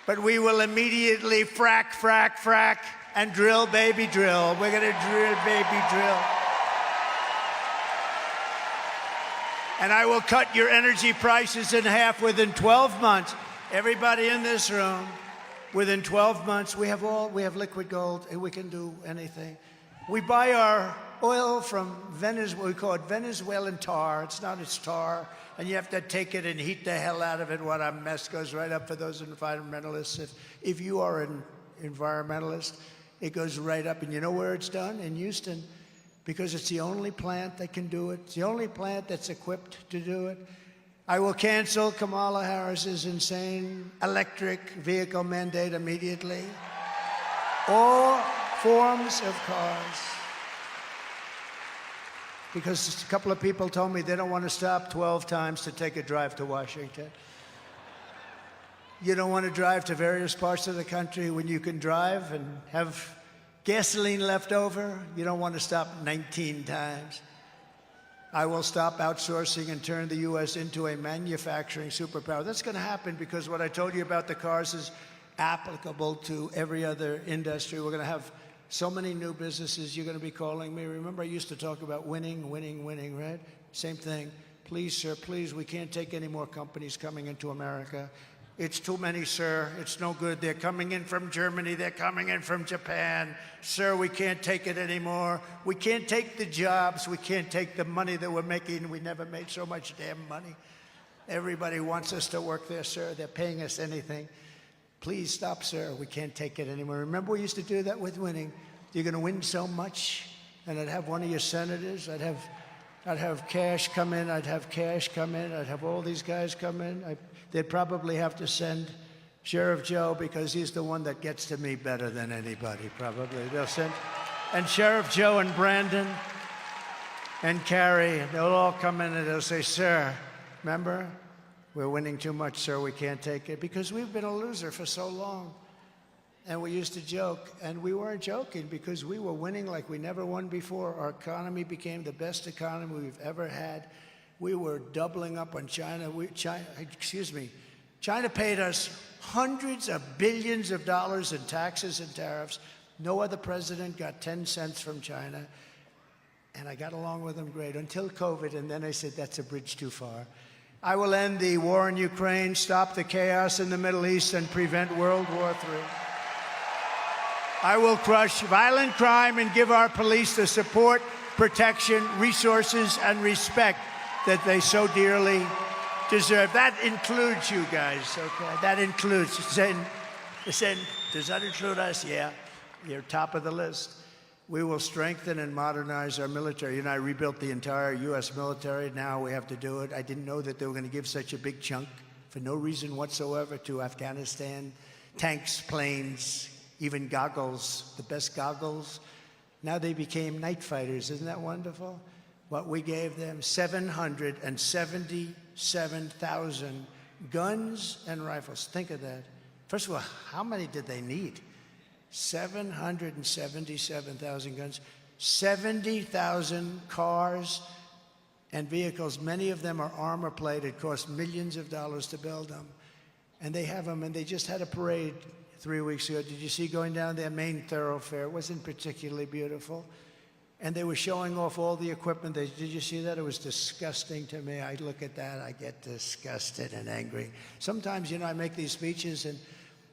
But we will immediately frack, and drill, baby, drill. We're going to drill, baby, drill. And I will cut your energy prices in half within 12 months. Everybody in this room, within 12 months, we have liquid gold, and we can do anything. We buy our oil from Venezuela. We call it Venezuelan tar. It's tar. And you have to take it and heat the hell out of it. What a mess. Goes right up for those environmentalists. If you are an environmentalist, it goes right up. And you know where it's done? In Houston. Because it's the only plant that can do it. It's the only plant that's equipped to do it. I will cancel Kamala Harris's insane electric vehicle mandate immediately. All forms of cars. Because a couple of people told me they don't want to stop 12 times to take a drive to Washington. You don't want to drive to various parts of the country when you can drive and have gasoline left over. You don't want to stop 19 times. I will stop outsourcing and turn the U.S. into a manufacturing superpower. That's going to happen because what I told you about the cars is applicable to every other industry. We're going to have so many new businesses. You're going to be calling me. Remember, I used to talk about winning, right? Same thing. Please, sir, please, we can't take any more companies coming into America. It's too many, sir. It's no good. They're coming in from Germany. They're coming in from Japan. Sir, we can't take it anymore. We can't take the jobs. We can't take the money that we're making. We never made so much damn money. Everybody wants us to work there, sir. They're paying us anything. Please stop, sir. We can't take it anymore. Remember, we used to do that with winning. You're going to win so much, and I'd have one of your senators. I'd have Cash come in. I'd have all these guys come in. They'd probably have to send Sheriff Joe because he's the one that gets to me better than anybody, probably. They'll send, and Sheriff Joe and Brandon and Carrie, they'll all come in and they'll say, sir, remember? We're winning too much, sir. We can't take it. Because we've been a loser for so long. And we used to joke. And we weren't joking because we were winning like we never won before. Our economy became the best economy we've ever had. We were doubling up on China. China paid us hundreds of billions of dollars in taxes and tariffs. No other president got 10 cents from China. And I got along with them great until COVID. And then I said, that's a bridge too far. I will end the war in Ukraine, stop the chaos in the Middle East, and prevent World War III. I will crush violent crime and give our police the support, protection, resources, and respect that they so dearly deserve. That includes you guys, okay? That includes. Does that include us? Yeah, you're top of the list. We will strengthen and modernize our military. You know, I rebuilt the entire U.S. military. Now we have to do it. I didn't know that they were going to give such a big chunk for no reason whatsoever to Afghanistan. Tanks, planes, even goggles, the best goggles. Now they became night fighters. Isn't that wonderful? What we gave them, 777,000 guns and rifles. Think of that. First of all, how many did they need? 777,000 guns, 70,000 cars and vehicles. Many of them are armor plated, cost millions of dollars to build them. And they have them, and they just had a parade 3 weeks ago. Did you see going down their main thoroughfare? It wasn't particularly beautiful. And they were showing off all the equipment. Did you see that? It was disgusting to me. I look at that, I get disgusted and angry. Sometimes, you know, I make these speeches and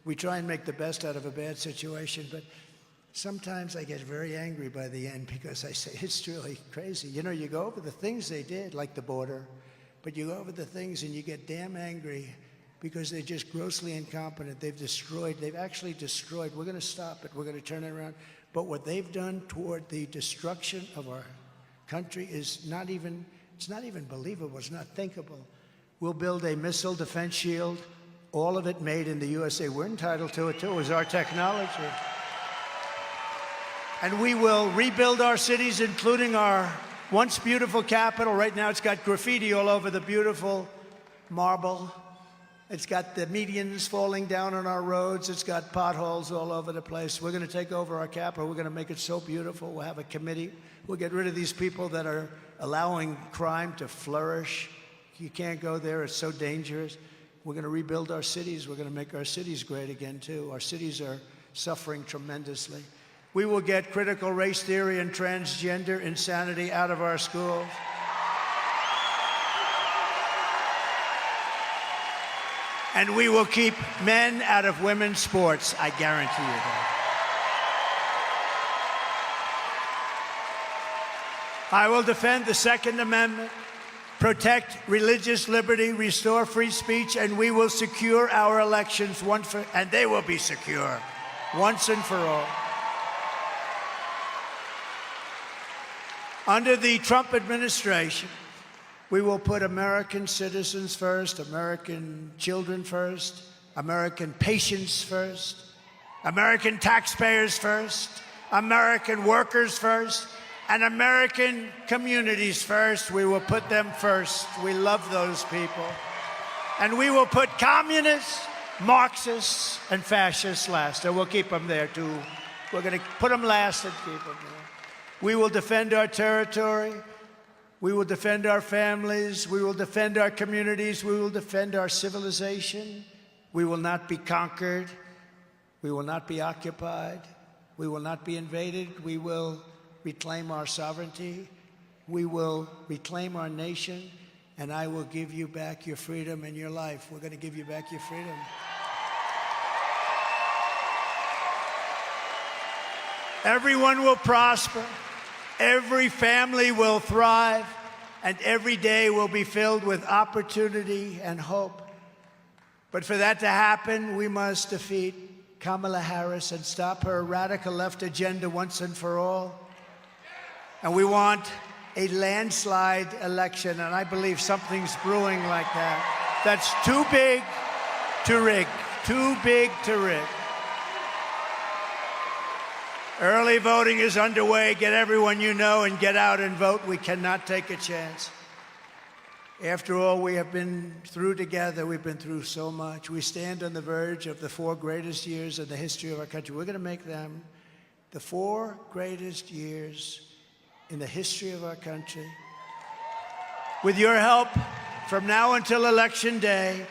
we try and make the best out of a bad situation, but sometimes I get very angry by the end because I say, it's really crazy. You know, you go over the things they did, like the border, but you go over the things and you get damn angry because they're just grossly incompetent. They've actually destroyed. We're going to stop it. We're going to turn it around. But what they've done toward the destruction of our country is not even believable. It's not thinkable. We'll build a missile defense shield, all of it made in the USA. We're entitled to it, too. It was our technology. And we will rebuild our cities, including our once beautiful capital. Right now, it's got graffiti all over the beautiful marble. It's got the medians falling down on our roads. It's got potholes all over the place. We're going to take over our capital. We're going to make it so beautiful. We'll have a committee. We'll get rid of these people that are allowing crime to flourish. You can't go there. It's so dangerous. We're going to rebuild our cities. We're going to make our cities great again, too. Our cities are suffering tremendously. We will get critical race theory and transgender insanity out of our schools. And we will keep men out of women's sports. I guarantee you that. I will defend the Second Amendment, protect religious liberty, restore free speech, and we will secure our elections and they will be secure once and for all. Under the Trump administration, we will put American citizens first, American children first, American patients first, American taxpayers first, American workers first, and American communities first. We will put them first. We love those people. And we will put communists, Marxists, and fascists last. And we'll keep them there, too. We're going to put them last and keep them there. We will defend our territory. We will defend our families. We will defend our communities. We will defend our civilization. We will not be conquered. We will not be occupied. We will not be invaded. We will reclaim our sovereignty. We will reclaim our nation. And I will give you back your freedom and your life. We're going to give you back your freedom. Everyone will prosper. Every family will thrive, and every day will be filled with opportunity and hope. But for that to happen, we must defeat Kamala Harris and stop her radical left agenda once and for all. And we want a landslide election, and I believe something's brewing like that. That's too big to rig. Too big to rig. Early voting is underway. Get everyone you know and get out and vote. We cannot take a chance. After all we have been through together, we've been through so much. We stand on the verge of the 4 greatest years in the history of our country. We're going to make them the 4 greatest years in the history of our country. With your help, from now until Election Day,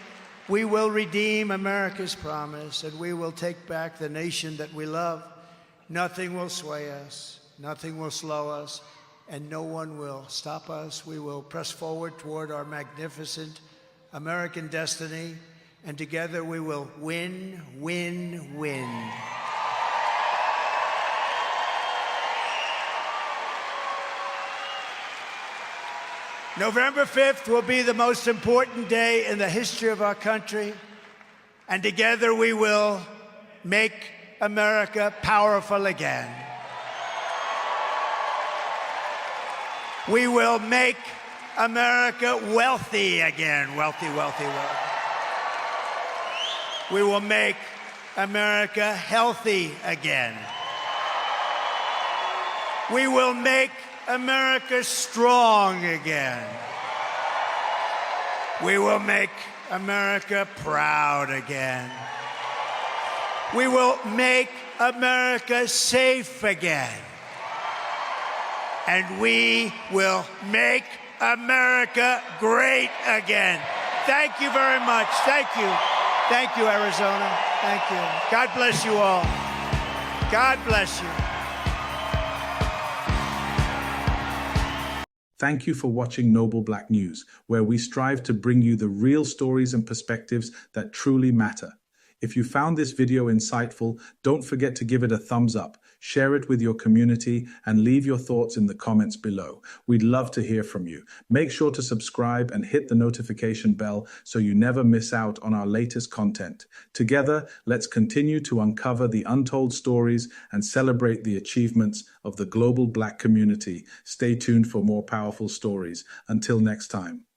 we will redeem America's promise, and we will take back the nation that we love. Nothing will sway us, nothing will slow us, and no one will stop us. We will press forward toward our magnificent American destiny, and together we will win, win, win. November 5th will be the most important day in the history of our country, and together we will make America powerful again. We will make America wealthy again. Wealthy, wealthy, wealthy. We will make America healthy again. We will make America strong again. We will make America proud again. We will make America safe again. And we will make America great again. Thank you very much. Thank you. Thank you, Arizona. Thank you. God bless you all. God bless you. Thank you for watching Noble Black News, where we strive to bring you the real stories and perspectives that truly matter. If you found this video insightful, don't forget to give it a thumbs up, share it with your community, and leave your thoughts in the comments below. We'd love to hear from you. Make sure to subscribe and hit the notification bell so you never miss out on our latest content. Together, let's continue to uncover the untold stories and celebrate the achievements of the global Black community. Stay tuned for more powerful stories. Until next time.